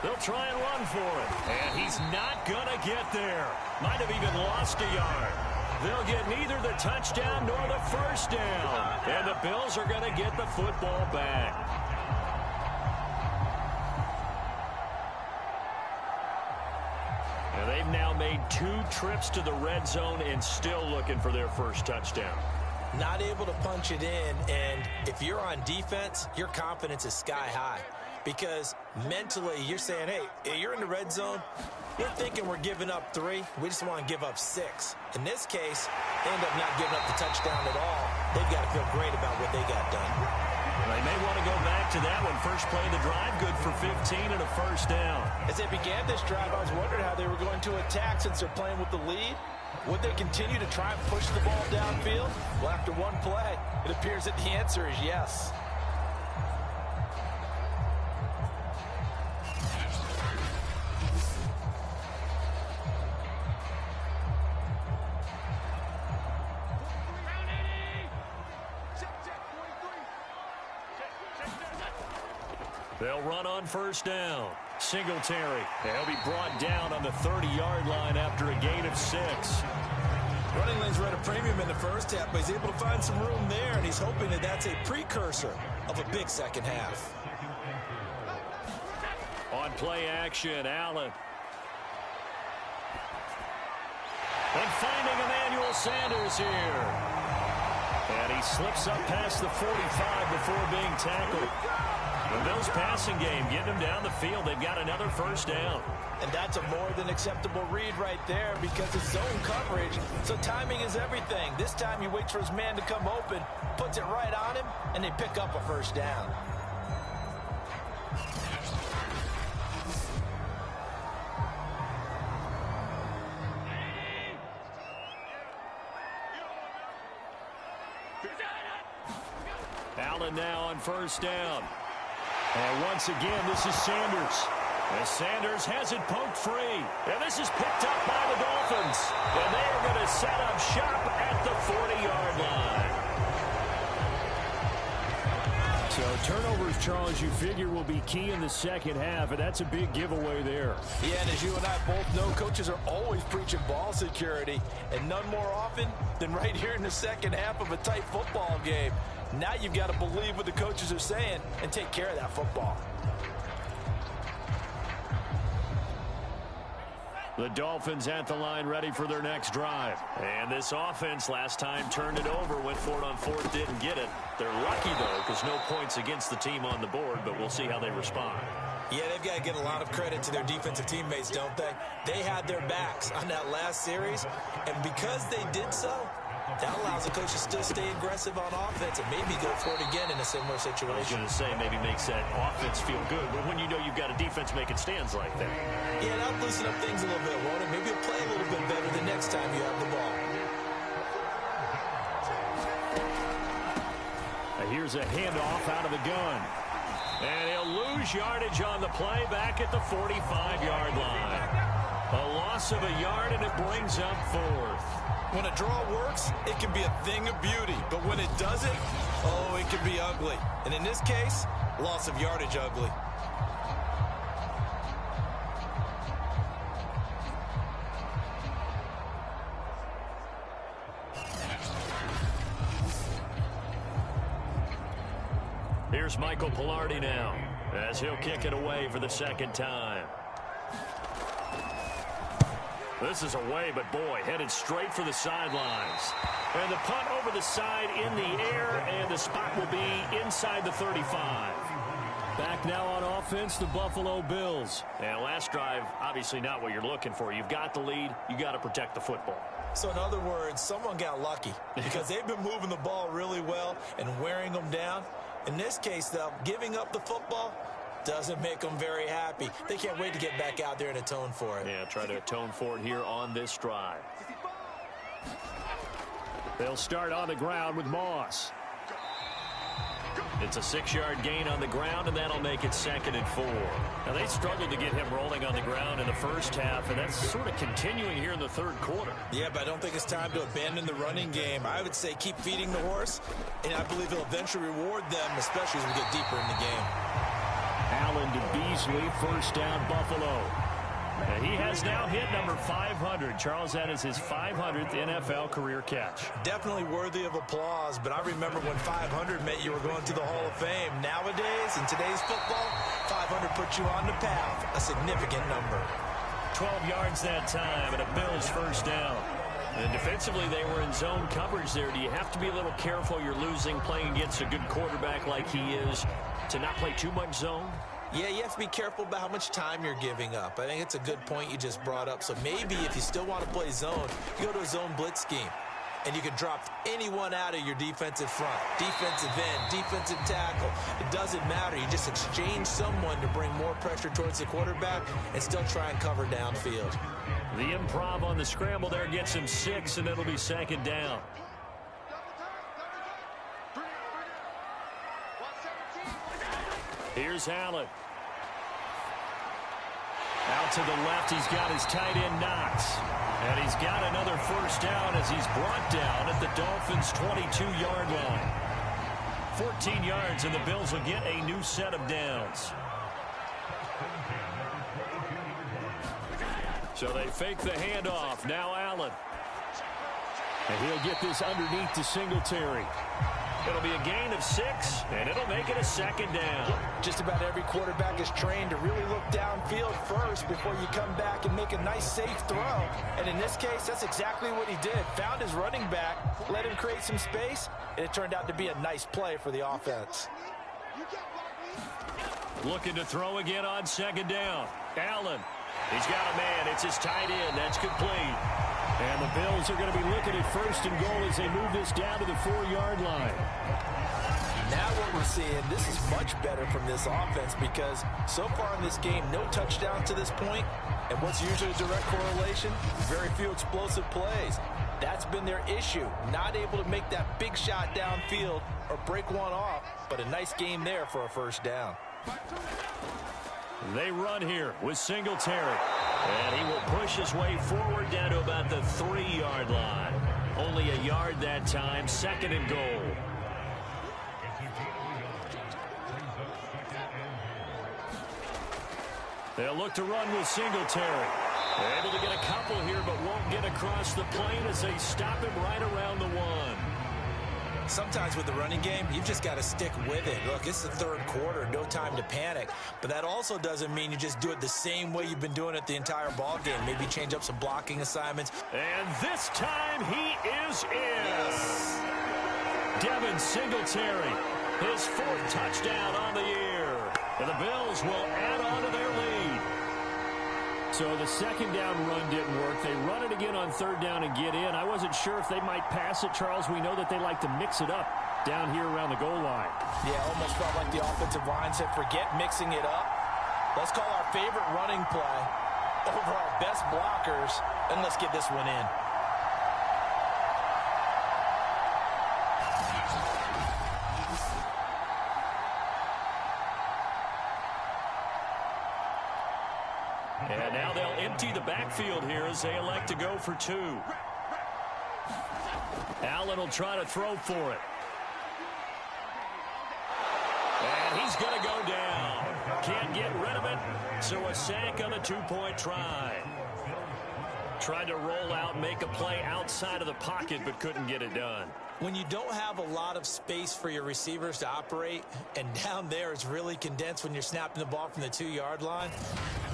Speaker 3: They'll try and run for it. And he's not going to get there. Might have even lost a yard. They'll get neither the touchdown nor the first down. And the Bills are going to get the football back. And they've now made 2 trips to the red zone and still looking for their first touchdown.
Speaker 4: Not able to punch it in, and if you're on defense, your confidence is sky high. Because mentally, you're saying, hey, you're in the red zone. We're thinking we're giving up 3. We just want to give up 6. In this case, they end up not giving up the touchdown at all. They've got to feel great about what they got done.
Speaker 3: They may want to go back to that one. First play of the drive, good for 15 and a first down.
Speaker 4: As they began this drive, I was wondering how they were going to attack since they're playing with the lead. Would they continue to try and push the ball downfield? Well, after one play, it appears that the answer is yes.
Speaker 3: They'll run on first down. Singletary. And he'll be brought down on the 30-yard line after a gain of 6.
Speaker 4: Running lanes were at a premium in the first half, but he's able to find some room there, and he's hoping that that's a precursor of a big second half.
Speaker 3: On play action, Allen. And finding Emmanuel Sanders here. And he slips up past the 45 before being tackled. The Bills' passing game, getting them down the field. They've got another first down.
Speaker 4: And that's a more than acceptable read right there because it's zone coverage, so timing is everything. This time he waits for his man to come open, puts it right on him, and they pick up a first down.
Speaker 3: Allen now on first down. And once again, this is Sanders. As Sanders has it poked free. And this is picked up by the Dolphins. And they are going to set up shop at the 40-yard line. So turnovers, Charles, you figure will be key in the second half, and that's a big giveaway there.
Speaker 4: Yeah, and as you and I both know, coaches are always preaching ball security, and none more often than right here in the second half of a tight football game. Now you've got to believe what the coaches are saying and take care of that football.
Speaker 3: The Dolphins at the line ready for their next drive. And this offense last time turned it over, went for it on fourth, didn't get it. They're lucky, though, because no points against the team on the board, but we'll see how they respond.
Speaker 4: Yeah, they've got to get a lot of credit to their defensive teammates, don't they? They had their backs on that last series, and because they did so, that allows the coach to still stay aggressive on offense and maybe go for it again in a similar situation.
Speaker 3: I was going to say maybe makes that offense feel good, but when you know you've got a defense making stands like that.
Speaker 4: Yeah, that'll loosen up things a little bit, won't it? Maybe you'll play a little bit better the next time you have the ball.
Speaker 3: Here's a handoff out of the gun. And he'll lose yardage on the play back at the 45-yard line. A loss of a yard, and it brings up fourth.
Speaker 4: When a draw works, it can be a thing of beauty. But when it doesn't, oh, it can be ugly. And in this case, loss of yardage ugly.
Speaker 3: Here's Michael Pilardi now, as he'll kick it away for the second time. This is away, but boy, headed straight for the sidelines. And the punt over the side in the air, and the spot will be inside the 35. Back now on offense, the Buffalo Bills. And last drive, obviously not what you're looking for. You've got the lead. You got to protect the football.
Speaker 4: So in other words, someone got lucky because they've been moving the ball really well and wearing them down. In this case, though, giving up the football doesn't make them very happy. They can't wait to get back out there and atone for it.
Speaker 3: Yeah, try to atone for it here on this drive. They'll start on the ground with Moss. It's a 6-yard gain on the ground, and that'll make it 2nd and 4. Now, they struggled to get him rolling on the ground in the first half, and that's sort of continuing here in the third quarter.
Speaker 4: Yeah, but I don't think it's time to abandon the running game. I would say keep feeding the horse, and I believe he'll eventually reward them, especially as we get deeper in the game.
Speaker 3: Allen to Beasley, first down, Buffalo. And he has now hit number 500. Charles, that is his 500th NFL career catch.
Speaker 4: Definitely worthy of applause, but I remember when 500 meant you were going to the Hall of Fame. Nowadays, in today's football, 500 puts you on the path, a significant number.
Speaker 3: 12 yards that time, and a Bills first down. And defensively, they were in zone coverage there. Do you have to be a little careful? You're losing, playing against a good quarterback like he is, to not play too much zone?
Speaker 4: Yeah, you have to be careful about how much time you're giving up. I think it's a good point you just brought up. So maybe if you still want to play zone, you go to a zone blitz scheme. And you can drop anyone out of your defensive front. Defensive end, defensive tackle. It doesn't matter. You just exchange someone to bring more pressure towards the quarterback and still try and cover downfield.
Speaker 3: The improv on the scramble there gets him 6, and it'll be 2nd down. Here's Allen. Out to the left, he's got his tight end Knox. And he's got another first down as he's brought down at the Dolphins' 22-yard line. 14 yards, and the Bills will get a new set of downs. So they fake the handoff. Now Allen. And he'll get this underneath to Singletary. It'll be a gain of 6, and it'll make it a 2nd down.
Speaker 4: Just about every quarterback is trained to really look downfield first before you come back and make a nice, safe throw. And in this case, that's exactly what he did. Found his running back, let him create some space, and it turned out to be a nice play for the offense.
Speaker 3: Looking to throw again on 2nd down. Allen. He's got a man. It's his tight end. That's complete. And the Bills are going to be looking at 1st and goal as they move this down to the 4-yard line.
Speaker 4: Now what we're seeing, this is much better from this offense because so far in this game, no touchdowns to this point. And what's usually a direct correlation? Very few explosive plays. That's been their issue. Not able to make that big shot downfield or break one off, but a nice game there for a first down.
Speaker 3: They run here with Singletary. And he will push his way forward down to about the 3-yard line. Only a yard that time, 2nd and goal. They'll look to run with Singletary. They're able to get a couple here, but won't get across the plane as they stop him right around the 1.
Speaker 4: Sometimes with the running game, you've just got to stick with it. Look, it's the 3rd quarter, no time to panic. But that also doesn't mean you just do it the same way you've been doing it the entire ball game. Maybe change up some blocking assignments.
Speaker 3: And this time he is in. Devin Singletary, his 4th touchdown on the year. And the Bills will add on to their lead. So the 2nd down run didn't work. They run it again on 3rd down and get in. I wasn't sure if they might pass it, Charles. We know that they like to mix it up down here around the goal line.
Speaker 4: Yeah, almost felt like the offensive line said, forget mixing it up. Let's call our favorite running play over our best blockers, and let's get this one in.
Speaker 3: And now they'll empty the backfield here as they elect to go for 2. Allen will try to throw for it. And he's going to go down. Can't get rid of it, so a sack on a 2-point try. Tried to roll out, make a play outside of the pocket, but couldn't get it done.
Speaker 4: When you don't have a lot of space for your receivers to operate, and down there it's really condensed when you're snapping the ball from the 2-yard line,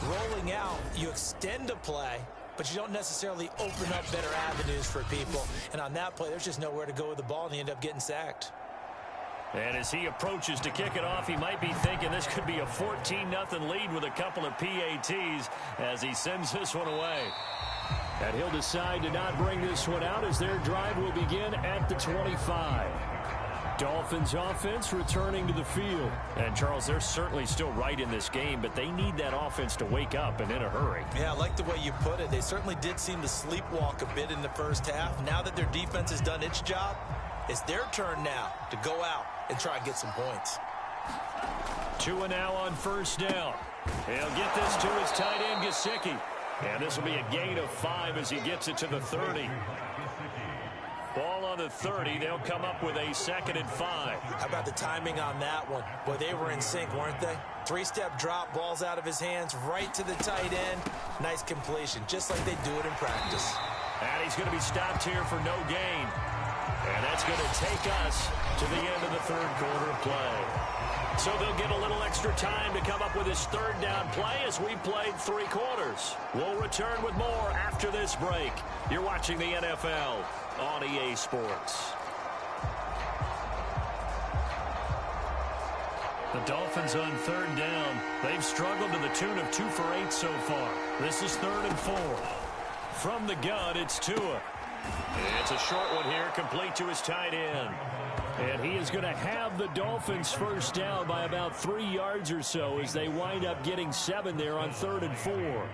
Speaker 4: rolling out, you extend a play, but you don't necessarily open up better avenues for people. And on that play, there's just nowhere to go with the ball, and you end up getting sacked.
Speaker 3: And as he approaches to kick it off, he might be thinking this could be a 14-0 lead with a couple of PATs as he sends this one away. And he'll decide to not bring this one out as their drive will begin at the 25. Dolphins offense returning to the field. And, Charles, they're certainly still right in this game, but they need that offense to wake up and in a hurry.
Speaker 4: Yeah, I like the way you put it. They certainly did seem to sleepwalk a bit in the first half. Now that their defense has done its job, it's their turn now to go out and try and get some points.
Speaker 3: Tua now on 1st down. He'll get this to his tight end, Gesicki. And this will be a gain of 5 as he gets it to the 30. Ball on the 30. They'll come up with a 2nd and 5.
Speaker 4: How about the timing on that one? Boy, they were in sync, weren't they? 3-step drop, balls out of his hands, right to the tight end. Nice completion, just like they do it in practice.
Speaker 3: And he's going to be stopped here for no gain. And that's going to take us to the end of the 3rd quarter of play. So they'll get a little extra time to come up with his 3rd down play as we played 3 quarters. We'll return with more after this break. You're watching the NFL on EA Sports. The Dolphins on 3rd down. They've struggled to the tune of 2 for 8 so far. This is 3rd and 4. From the gun, it's Tua. It's a short one here, complete to his tight end. And he is going to have the Dolphins 1st down by about 3 yards or so as they wind up getting 7 there on 3rd and 4.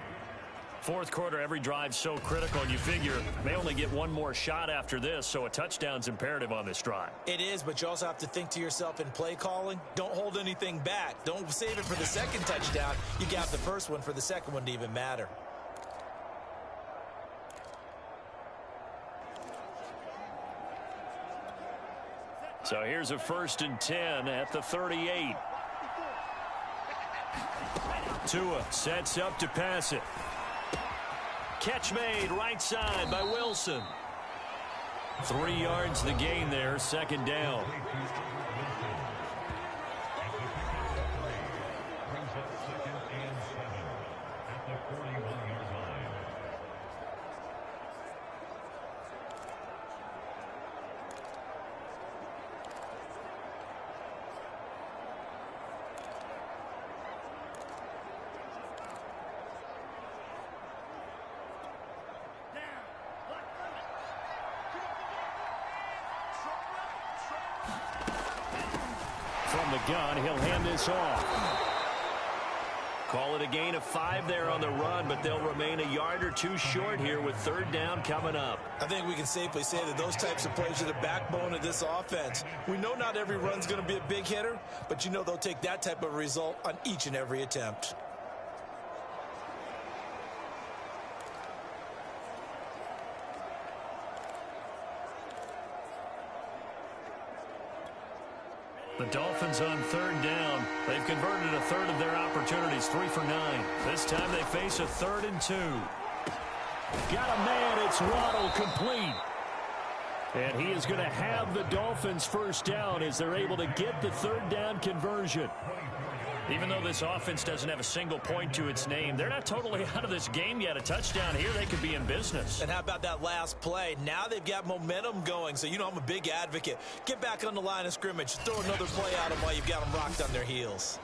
Speaker 3: 4th quarter, every drive so critical, and you figure may only get one more shot after this, so a touchdown's imperative on this drive.
Speaker 4: It is, but you also have to think to yourself in play calling, don't hold anything back. Don't save it for the 2nd touchdown. You got the 1st one for the 2nd one to even matter.
Speaker 3: So here's a 1st and 10 at the 38. Tua sets up to pass it. Catch made right side by Wilson. 3 yards the gain there, 2nd down. From the gun, he'll hand this off. Call it a gain of 5 there on the run, but they'll remain a yard or 2 short here with 3rd down coming up.
Speaker 4: I think we can safely say that those types of plays are the backbone of this offense. We know not every run's going to be a big hitter, but you know they'll take that type of result on each and every attempt.
Speaker 3: The Dolphins on third down. They've converted a third of their opportunities, 3 for 9. This time they face a 3rd and 2. Got a man. It's Waddle, complete. And he is going to have the Dolphins first down as they're able to get the 3rd down conversion. Even though this offense doesn't have a single point to its name, they're not totally out of this game yet. A touchdown here, they could be in business.
Speaker 4: And how about that last play? Now they've got momentum going, so you know I'm a big advocate. Get back on the line of scrimmage. Throw another play at them while you've got them rocked on their heels.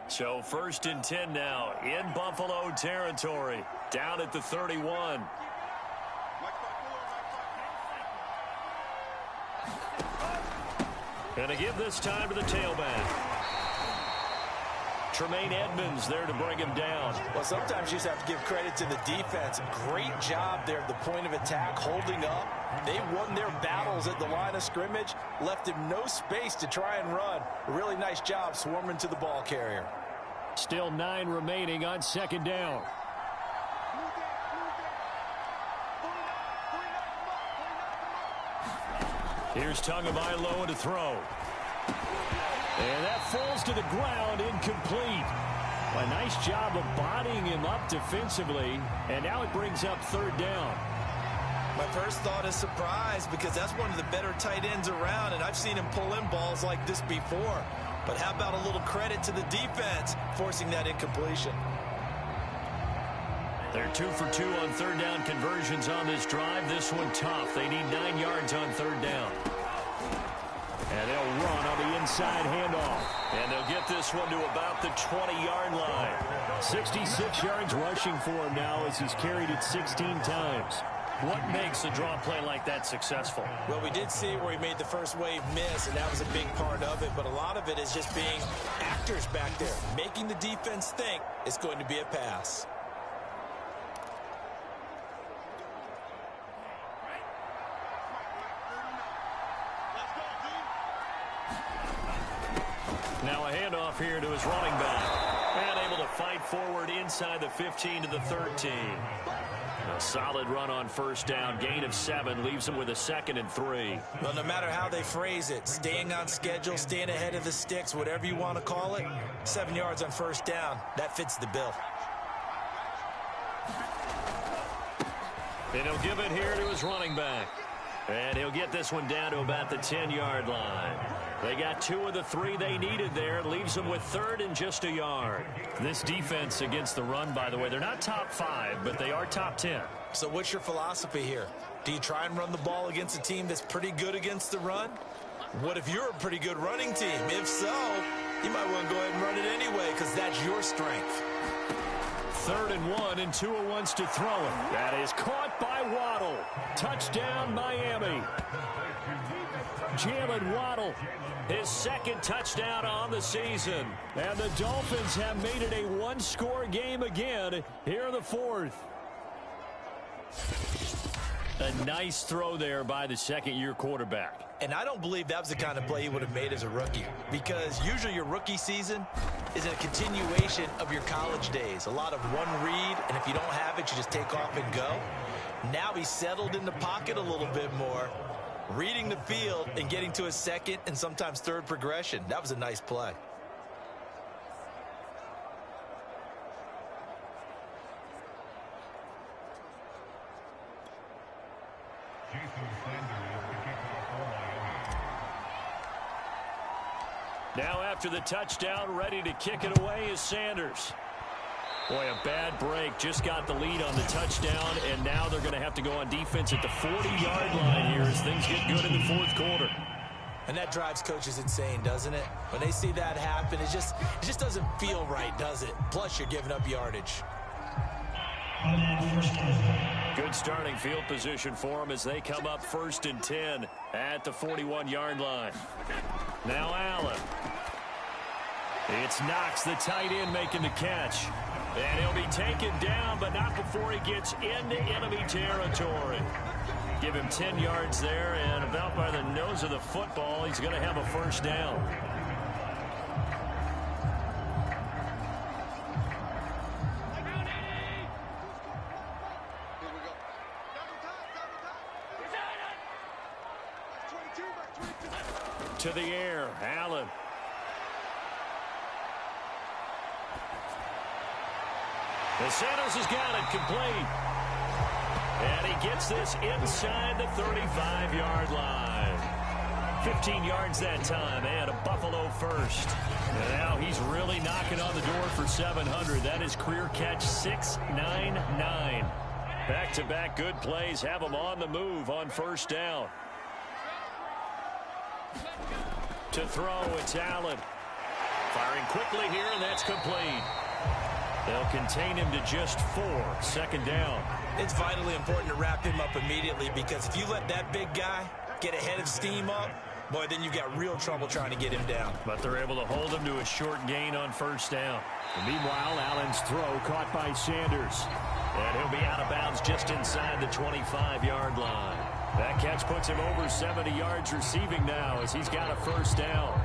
Speaker 3: So 1st and 10 now in Buffalo territory, down at the 31. Gonna give this time to the tailback. Tremaine Edmonds there to bring him down.
Speaker 4: Well, sometimes you just have to give credit to the defense. Great job there at the point of attack, holding up. They won their battles at the line of scrimmage, left him no space to try and run. A really nice job swarming to the ball carrier.
Speaker 3: Still 9 remaining on 2nd down. Here's Tagovailoa to throw. And that falls to the ground, incomplete. A nice job of bodying him up defensively. And now it brings up 3rd down.
Speaker 4: My first thought is surprise, because that's one of the better tight ends around, and I've seen him pull in balls like this before. But how about a little credit to the defense forcing that incompletion?
Speaker 3: They're 2 for 2 on 3rd down conversions on this drive. This one tough. They need 9 yards on 3rd down. And they'll run on the inside handoff. And they'll get this one to about the 20-yard line. 66 yards rushing for him now as he's carried it 16 times. What makes a draw play like that successful?
Speaker 4: Well, we did see where he made the first wave miss, and that was a big part of it. But a lot of it is just being actors back there, making the defense think it's going to be a pass.
Speaker 3: Now a handoff here to his running back. And able to fight forward inside the 15 to the 13. A solid run on 1st down. Gain of 7 leaves him with a 2nd and 3.
Speaker 4: Well, no matter how they phrase it, staying on schedule, staying ahead of the sticks, whatever you want to call it, 7 yards on 1st down, that fits the bill.
Speaker 3: And he'll give it here to his running back. And he'll get this one down to about the 10-yard line. They got 2 of the 3 they needed there. Leaves them with 3rd and just a yard. This defense against the run, by the way, they're not top 5, but they are top 10.
Speaker 4: So what's your philosophy here? Do you try and run the ball against a team that's pretty good against the run? What if you're a pretty good running team? If so, you might want to go ahead and run it anyway, because that's your strength.
Speaker 3: 3rd and 1, and Tua wants to throw it. That is caught by Waddle. Touchdown, Miami. Jalen Waddle, his 2nd touchdown on the season. And the Dolphins have made it a 1-score game again here in the 4th. A nice throw there by the 2nd-year quarterback.
Speaker 4: And I don't believe that was the kind of play he would have made as a rookie, because usually your rookie season is a continuation of your college days. A lot of one read, and if you don't have it, you just take off and go. Now he's settled in the pocket a little bit more, reading the field and getting to his 2nd and sometimes 3rd progression. That was a nice play.
Speaker 3: Now after the touchdown, ready to kick it away is Sanders. Boy, a bad break. Just got the lead on the touchdown, and now they're going to have to go on defense at the 40-yard line here as things get good in the 4th quarter.
Speaker 4: And that drives coaches insane, doesn't it? When they see that happen, it just doesn't feel right, does it? Plus, you're giving up yardage.
Speaker 3: Good starting field position for them as they come up 1st and 10 at the 41-yard line. Now Allen. It's Knox, the tight end, making the catch. And he'll be taken down, but not before he gets into enemy territory. Give him 10 yards there, and about by the nose of the football, he's going to have a first down. To the air, Allen. And Sanders has got it complete. And he gets this inside the 35-yard line. 15 yards that time, and a Buffalo first. And now he's really knocking on the door for 700. That is career catch 699. Back-to-back good plays have him on the move on first down. To throw, it's Allen. Firing quickly here, and that's complete. They'll contain him to just 4. Second down.
Speaker 4: It's vitally important to wrap him up immediately, because if you let that big guy get ahead of steam up, boy, then you've got real trouble trying to get him down.
Speaker 3: But they're able to hold him to a short gain on first down. And meanwhile, Allen's throw caught by Sanders. And he'll be out of bounds just inside the 25-yard line. That catch puts him over 70 yards receiving now as he's got a first down.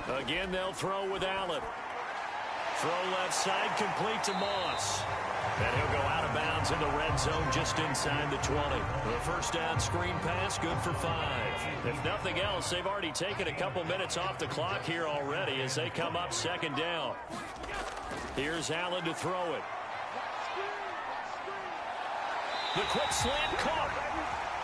Speaker 3: Again, they'll throw with Allen. Throw left side, complete to Moss. And he'll go out of bounds in the red zone just inside the 20. The first down screen pass, good for 5. If nothing else, they've already taken a couple minutes off the clock here already as they come up second down. Here's Allen to throw it. The quick slant caught.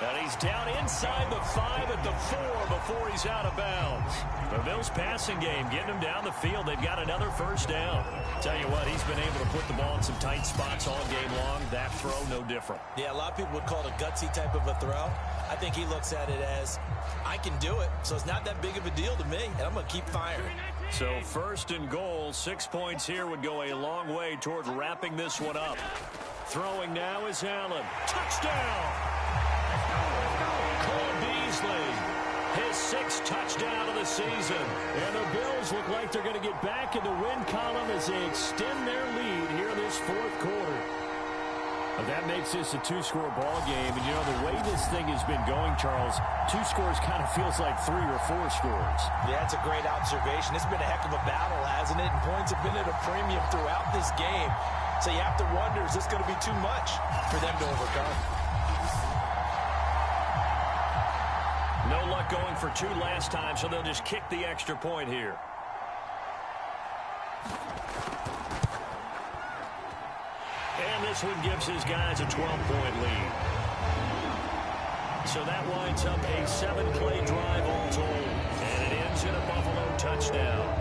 Speaker 3: And he's down inside the 5 at the 4 before he's out of bounds. The Bills passing game getting him down the field. They've got another first down. Tell you what, he's been able to put the ball in some tight spots all game long. That throw, no different.
Speaker 4: Yeah, a lot of people would call it a gutsy type of a throw. I think he looks at it as, I can do it, so it's not that big of a deal to me, and I'm going to keep firing.
Speaker 3: So first and goal, 6 points here would go a long way toward wrapping this one up. Throwing now is Allen. Touchdown! Cole Beasley, his 6th touchdown of the season. And the Bills look like they're going to get back in the win column as they extend their lead here in this 4th quarter. And that makes this a 2-score ball game. And, you know, the way this thing has been going, Charles, 2 scores kind of feels like 3 or 4 scores.
Speaker 4: Yeah, that's a great observation. It's been a heck of a battle, hasn't it? And points have been at a premium throughout this game. So you have to wonder, is this going to be too much for them to overcome?
Speaker 3: No luck going for 2 last time, so they'll just kick the extra point here. And this one gives his guys a 12-point lead. So that winds up a 7-play drive all told. And it ends in a Buffalo touchdown.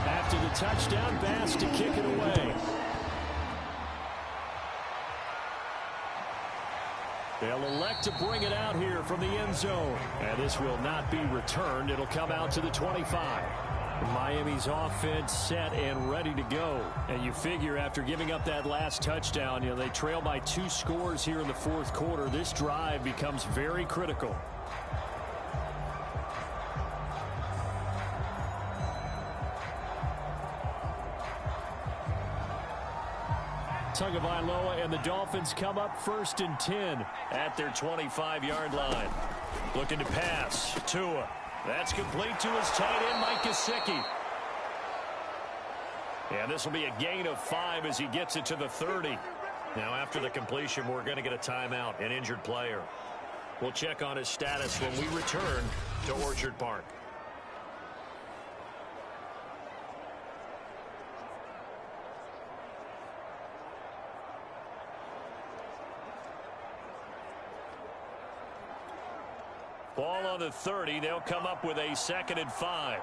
Speaker 3: After the touchdown, Bass to kick it away. They'll elect to bring it out here from the end zone. And this will not be returned. It'll come out to the 25. Miami's offense set and ready to go. And you figure after giving up that last touchdown, you know, they trail by 2 scores here in the 4th quarter. This drive becomes very critical. Tagovailoa and the Dolphins come up 1st and 10 at their 25-yard line. Looking to pass. Tua. That's complete to his tight end, Mike Gesicki. And this will be a gain of 5 as he gets it to the 30. Now, after the completion, we're going to get a timeout, an injured player. We'll check on his status when we return to Orchard Park. Ball on the 30. They'll come up with a 2nd and 5.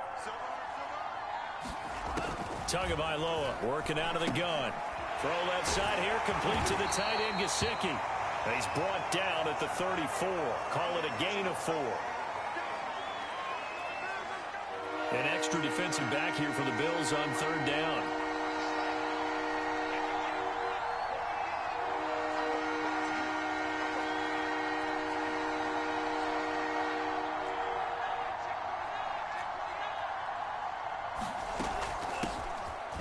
Speaker 3: Tagovailoa working out of the gun. Throw left side here, complete to the tight end, Gesicki. He's brought down at the 34. Call it a gain of 4. An extra defensive back here for the Bills on third down.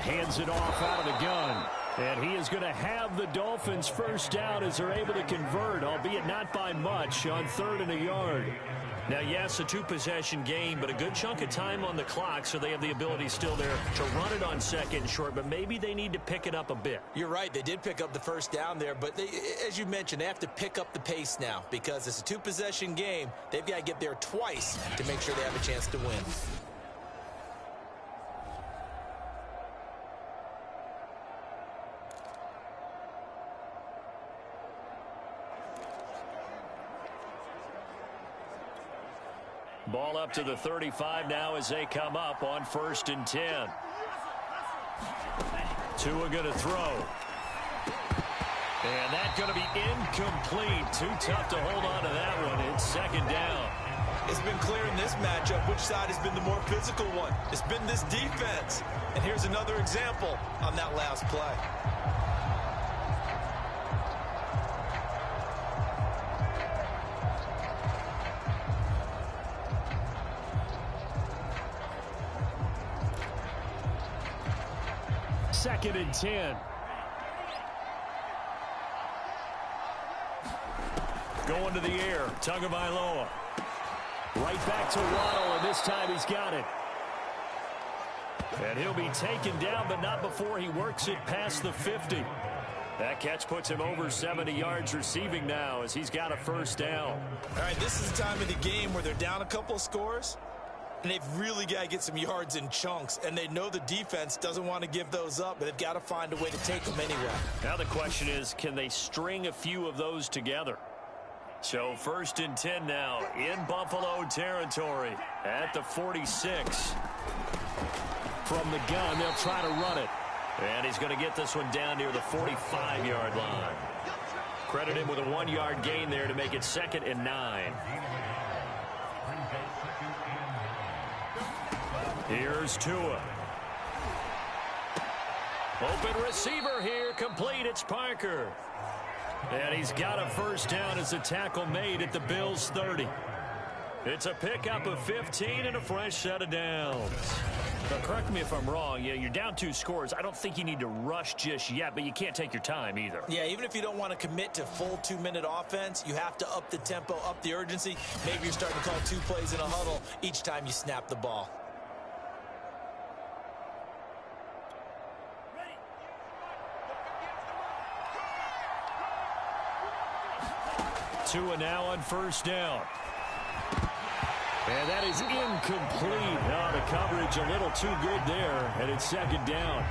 Speaker 3: Hands it off out of the gun. And he is going to have the Dolphins first down as they're able to convert, albeit not by much, on 3rd and a yard. Now, yes, a two-possession game, but a good chunk of time on the clock, so they have the ability still there to run it on 2nd and short, but maybe they need to pick it up a bit.
Speaker 4: You're right. They did pick up the first down there, but as you mentioned, they have to pick up the pace now because it's a two-possession game. They've got to get there twice to make sure they have a chance to win.
Speaker 3: Ball up to the 35 now as they come up on 1st and 10. Tua going to throw. And that's going to be incomplete. Too tough to hold on to that one. It's 2nd down.
Speaker 4: It's been clear in this matchup which side has been the more physical one. It's been this defense. And here's another example on that last play.
Speaker 3: Second and 10. Going to the air. Tagovailoa. Right back to Waddle, and this time he's got it. And he'll be taken down, but not before he works it past the 50. That catch puts him over 70 yards receiving now as he's got a first down.
Speaker 4: All right, this is the time of the game where they're down a couple of scores. And they've really got to get some yards in chunks. And they know the defense doesn't want to give those up, but they've got to find a way to take them anyway.
Speaker 3: Now the question is, can they string a few of those together? So 1st and 10 now in Buffalo territory at the 46. From the gun, they'll try to run it. And he's going to get this one down near the 45-yard line. Credit him with a 1-yard gain there to make it 2nd and 9. Here's Tua. Open receiver here, complete. It's Parker. And he's got a first down as a tackle made at the Bills' 30. It's a pickup of 15 and a fresh set of downs. Now, correct me if I'm wrong. Yeah, you're down 2 scores. I don't think you need to rush just yet, but you can't take your time either.
Speaker 4: Yeah, even if you don't want to commit to full 2-minute offense, you have to up the tempo, up the urgency. Maybe you're starting to call 2 plays in a huddle each time you snap the ball.
Speaker 3: Tua now on first down. And that is incomplete. Now the coverage a little too good there, and it's 2nd down.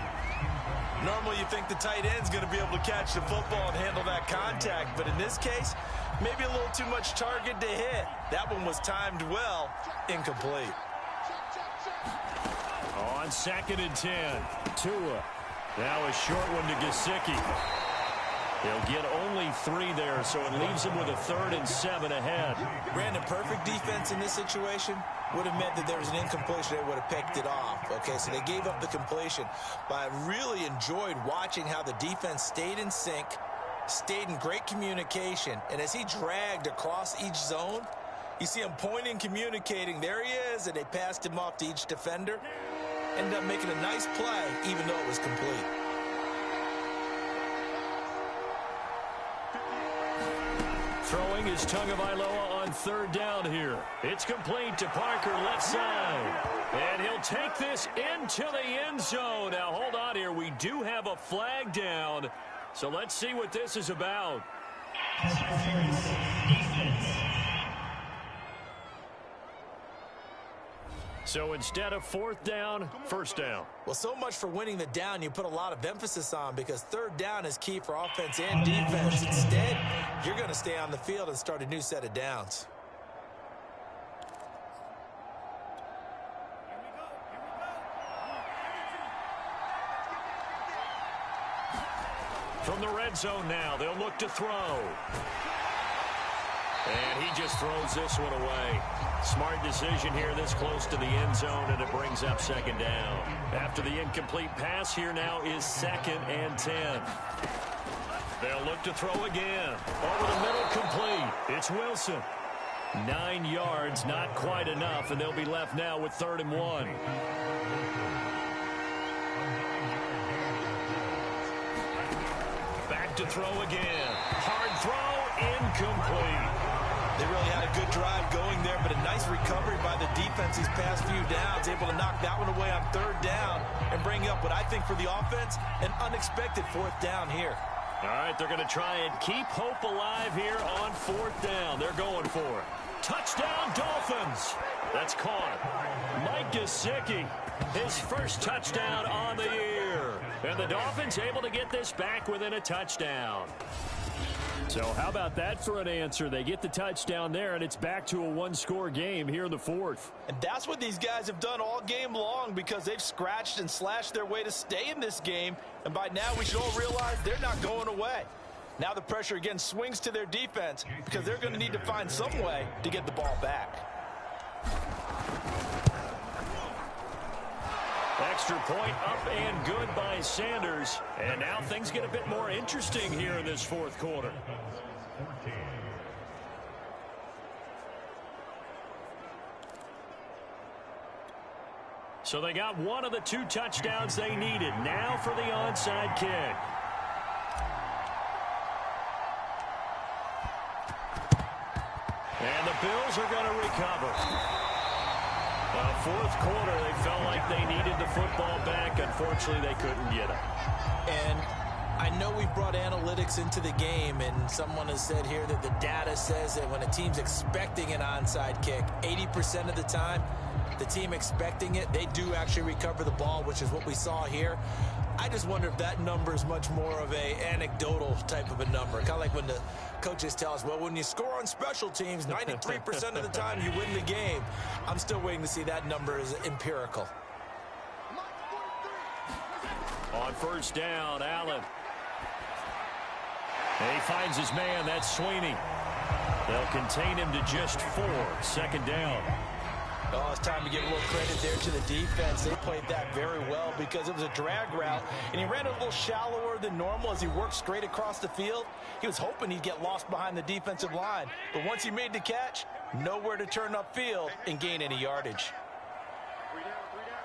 Speaker 4: Normally you think the tight end's going to be able to catch the football and handle that contact, but in this case, maybe a little too much target to hit. That one was timed well, incomplete.
Speaker 3: On 2nd and 10, Tua. Now a short one to Gesicki. They'll get only 3 there, so it leaves them with a 3rd and 7 ahead.
Speaker 4: Brandon, perfect defense in this situation would have meant that there was an incompletion. They would have picked it off. Okay, so they gave up the completion. But I really enjoyed watching how the defense stayed in sync, stayed in great communication. And as he dragged across each zone, you see him pointing, communicating. There he is, and they passed him off to each defender. Ended up making a nice play, even though it was complete.
Speaker 3: Throwing is Tagovailoa on 3rd down here. It's complete to Parker, left side. And he'll take this into the end zone. Now, hold on here. We do have a flag down. So let's see what this is about. So instead of 4th down, 1st down.
Speaker 4: Well, so much for winning the down you put a lot of emphasis on because 3rd down is key for offense and defense. Instead, you're going to stay on the field and start a new set of downs.
Speaker 3: From the red zone now, they'll look to throw. And he just throws this one away. Smart decision here this close to the end zone, and it brings up second down. After the incomplete pass, here now is 2nd and 10. They'll look to throw again. Over the middle, complete. It's Wilson. 9 yards, not quite enough, and they'll be left now with 3rd and 1. Back to throw again. Hard throw, incomplete.
Speaker 4: They really had a good drive going there, but a nice recovery by the defense these past few downs, able to knock that one away on 3rd down and bring up what I think for the offense, an unexpected 4th down here.
Speaker 3: All right, they're going to try and keep hope alive here on 4th down. They're going for it. Touchdown, Dolphins. That's caught. Mike Gesicki, his first touchdown on the year. And the Dolphins able to get this back within a touchdown. So how about that for an answer? They get the touchdown there, and it's back to a one-score game here in the 4th.
Speaker 4: And that's what these guys have done all game long, because they've scratched and slashed their way to stay in this game. And by now we should all realize they're not going away. Now the pressure again swings to their defense, because they're going to need to find some way to get the ball back.
Speaker 3: Extra point up and good by Sanders. And now things get a bit more interesting here in this 4th quarter. So they got one of the 2 touchdowns they needed. Now for the onside kick. And the Bills are going to recover. 4th quarter, they felt like they needed the football back. Unfortunately, they couldn't get it.
Speaker 4: And I know we've brought analytics into the game, and someone has said here that the data says that when a team's expecting an onside kick, 80% of the time, the team expecting it, they do actually recover the ball, which is what we saw here. I just wonder if that number is much more of a anecdotal type of a number. Kind of like when the coaches tell us, well, when you score on special teams, 93% of the time you win the game. I'm still waiting to see that number is empirical.
Speaker 3: On 1st down, Allen. And he finds his man. That's Sweeney. They'll contain him to just 4. 2nd down.
Speaker 4: Oh, it's time to give a little credit there to the defense. They played that very well, because it was a drag route, and he ran a little shallower than normal as he worked straight across the field. He was hoping he'd get lost behind the defensive line, but once he made the catch, nowhere to turn upfield and gain any yardage.
Speaker 5: 3 down, 3 down.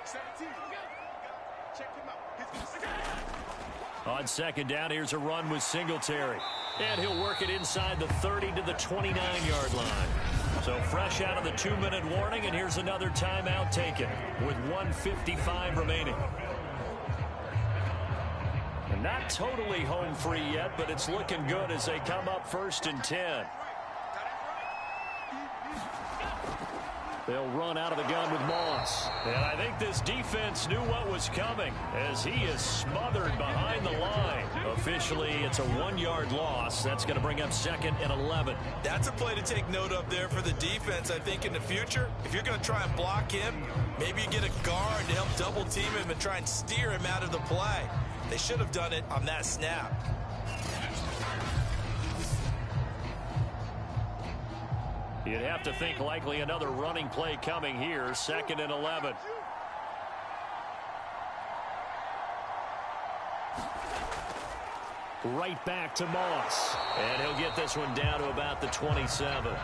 Speaker 5: 17. Check him out.
Speaker 3: On 2nd down, here's a run with Singletary. And he'll work it inside the 30 to the 29-yard line. So fresh out of the 2-minute warning, and here's another timeout taken with 1:55 remaining. And not totally home free yet, but it's looking good as they come up 1st and 10. They'll run out of the gun with Moss. And I think this defense knew what was coming as he is smothered behind the line. Officially, it's a 1-yard loss. That's going to bring up 2nd and 11.
Speaker 4: That's a play to take note of there for the defense, I think, in the future. If you're going to try and block him, maybe you get a guard to help double team him and try and steer him out of the play. They should have done it on that snap.
Speaker 3: You'd have to think likely another running play coming here. 2nd and 11. Right back to Moss. And he'll get this one down to about the 27.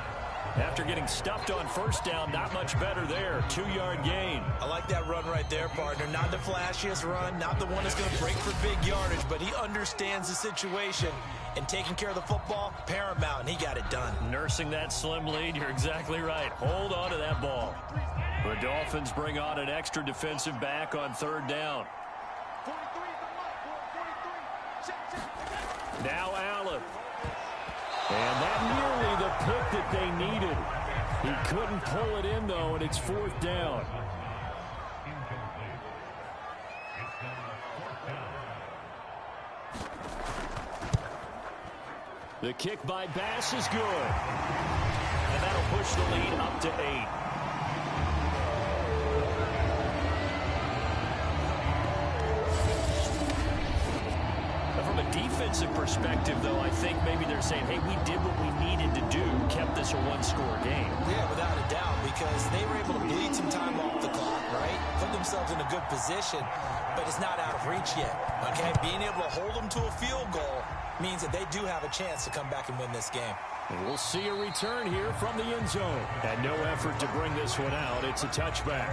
Speaker 3: After getting stuffed on 1st down, not much better there. 2-yard gain.
Speaker 4: I like that run right there, partner. Not the flashiest run, not the one that's going to break for big yardage, but he understands the situation. And taking care of the football, paramount, and he got it done.
Speaker 3: Nursing that slim lead, you're exactly right. Hold on to that ball. The Dolphins bring on an extra defensive back on 3rd down. Now Allen. And that nearly the pick that they needed. He couldn't pull it in, though, and it's 4th down. The kick by Bass is good. And that'll push the lead up to 8. From a defense offensive perspective, though, I think maybe they're saying, hey, we did what we needed to do, kept this a one-score game.
Speaker 4: Yeah, without a doubt, because they were able to bleed some time off the clock, right? Put themselves in a good position, but it's not out of reach yet, okay? Being able to hold them to a field goal means that they do have a chance to come back and win this game.
Speaker 3: And we'll see a return here from the end zone. And no effort to bring this one out. It's a touchback.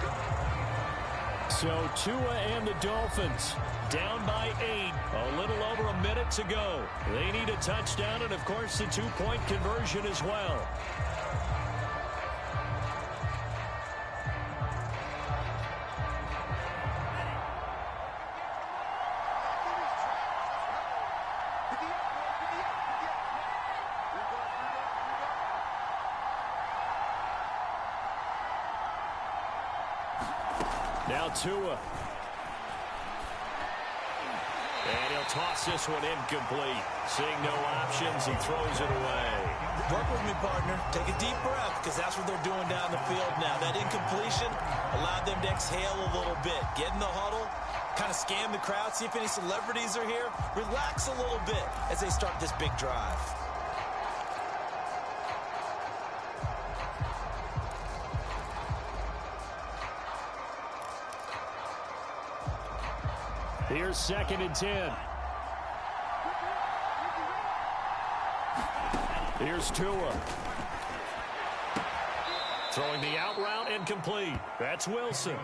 Speaker 3: So Tua and the Dolphins down by 8. A little over a minute to go. They need a touchdown and, of course, the two-point conversion as well. Now Tua. And he'll toss this one incomplete. Seeing no options, he throws it away.
Speaker 4: Work with me, partner. Take a deep breath, because that's what they're doing down the field now. That incompletion allowed them to exhale a little bit. Get in the huddle, kind of scan the crowd, see if any celebrities are here. Relax a little bit as they start this big drive.
Speaker 3: Here's 2nd and 10. Here's Tua. Throwing the out route incomplete. That's Wilson.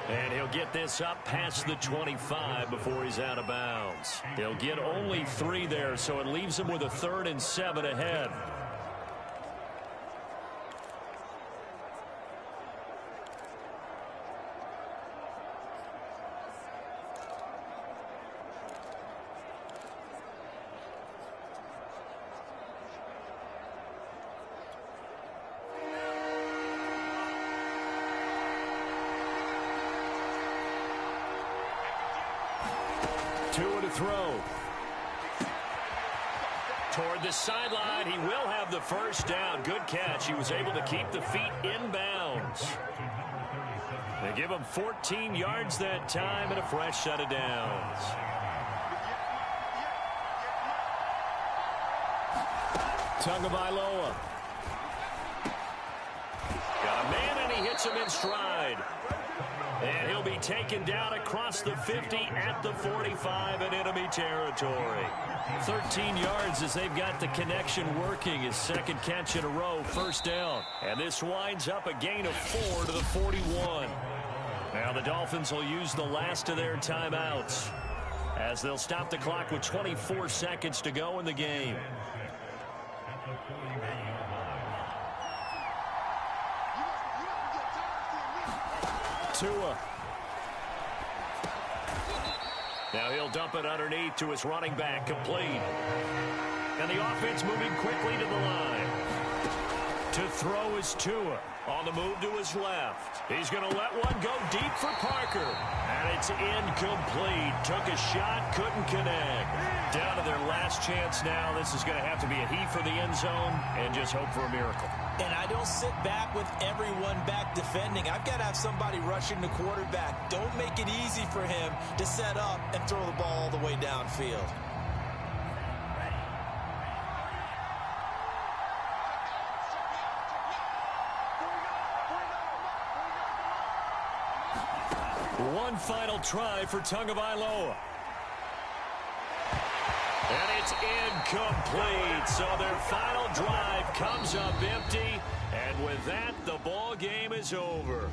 Speaker 3: And he'll get this up past the 25 before he's out of bounds. He'll get only 3 there, so it leaves him with a 3rd and 7 ahead. Tua to throw. Toward the sideline, he will have the first down. Good catch. He was able to keep the feet in bounds. They give him 14 yards that time and a fresh set of downs. Tagovailoa. Got a man, and he hits him in stride. And he'll be taken down across the 50 at the 45 in enemy territory. 13 yards as they've got the connection working. His 2nd catch in a row, first down. And this winds up a gain of 4 to the 41. Now the Dolphins will use the last of their timeouts as they'll stop the clock with 24 seconds to go in the game. Tua. Now he'll dump it underneath to his running back, complete. And the offense moving quickly to the line. To throw is Tua. On the move to his left. He's going to let one go deep for Parker. And it's incomplete. Took a shot, couldn't connect. Down to their last chance now. This is going to have to be a heave for the end zone and just hope for a miracle.
Speaker 4: And I don't sit back with everyone back defending. I've got to have somebody rushing the quarterback. Don't make it easy for him to set up and throw the ball all the way downfield.
Speaker 3: One final try for Tagovailoa. And it's incomplete. So their final drive comes up empty. And with that, the ball game is over.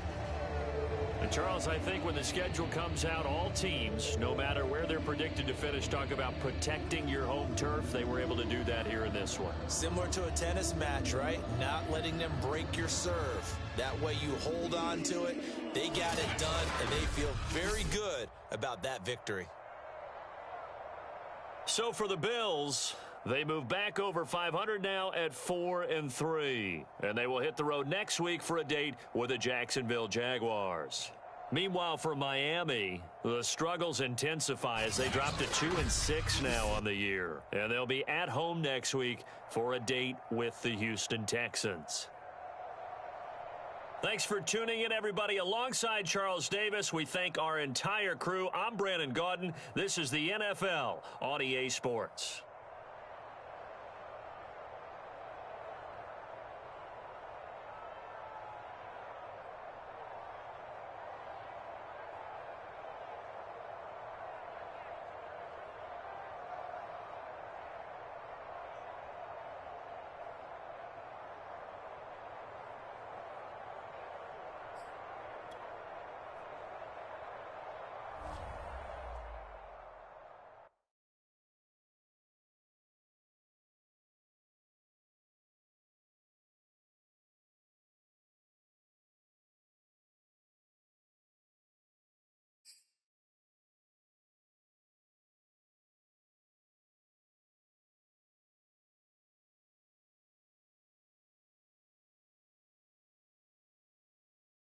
Speaker 3: And Charles, I think when the schedule comes out, all teams, no matter where they're predicted to finish, talk about protecting your home turf. They were able to do that here in this one.
Speaker 4: Similar to a tennis match, right? Not letting them break your serve. That way you hold on to it. They got it done, and they feel very good about that victory.
Speaker 3: So for the Bills, they move back over 500 now at 4-3. And they will hit the road next week for a date with the Jacksonville Jaguars. Meanwhile, for Miami, the struggles intensify as they drop to 2-6 now on the year. And they'll be at home next week for a date with the Houston Texans. Thanks for tuning in, everybody. Alongside Charles Davis, we thank our entire crew. I'm Brandon Gaudin. This is the NFL on EA Sports.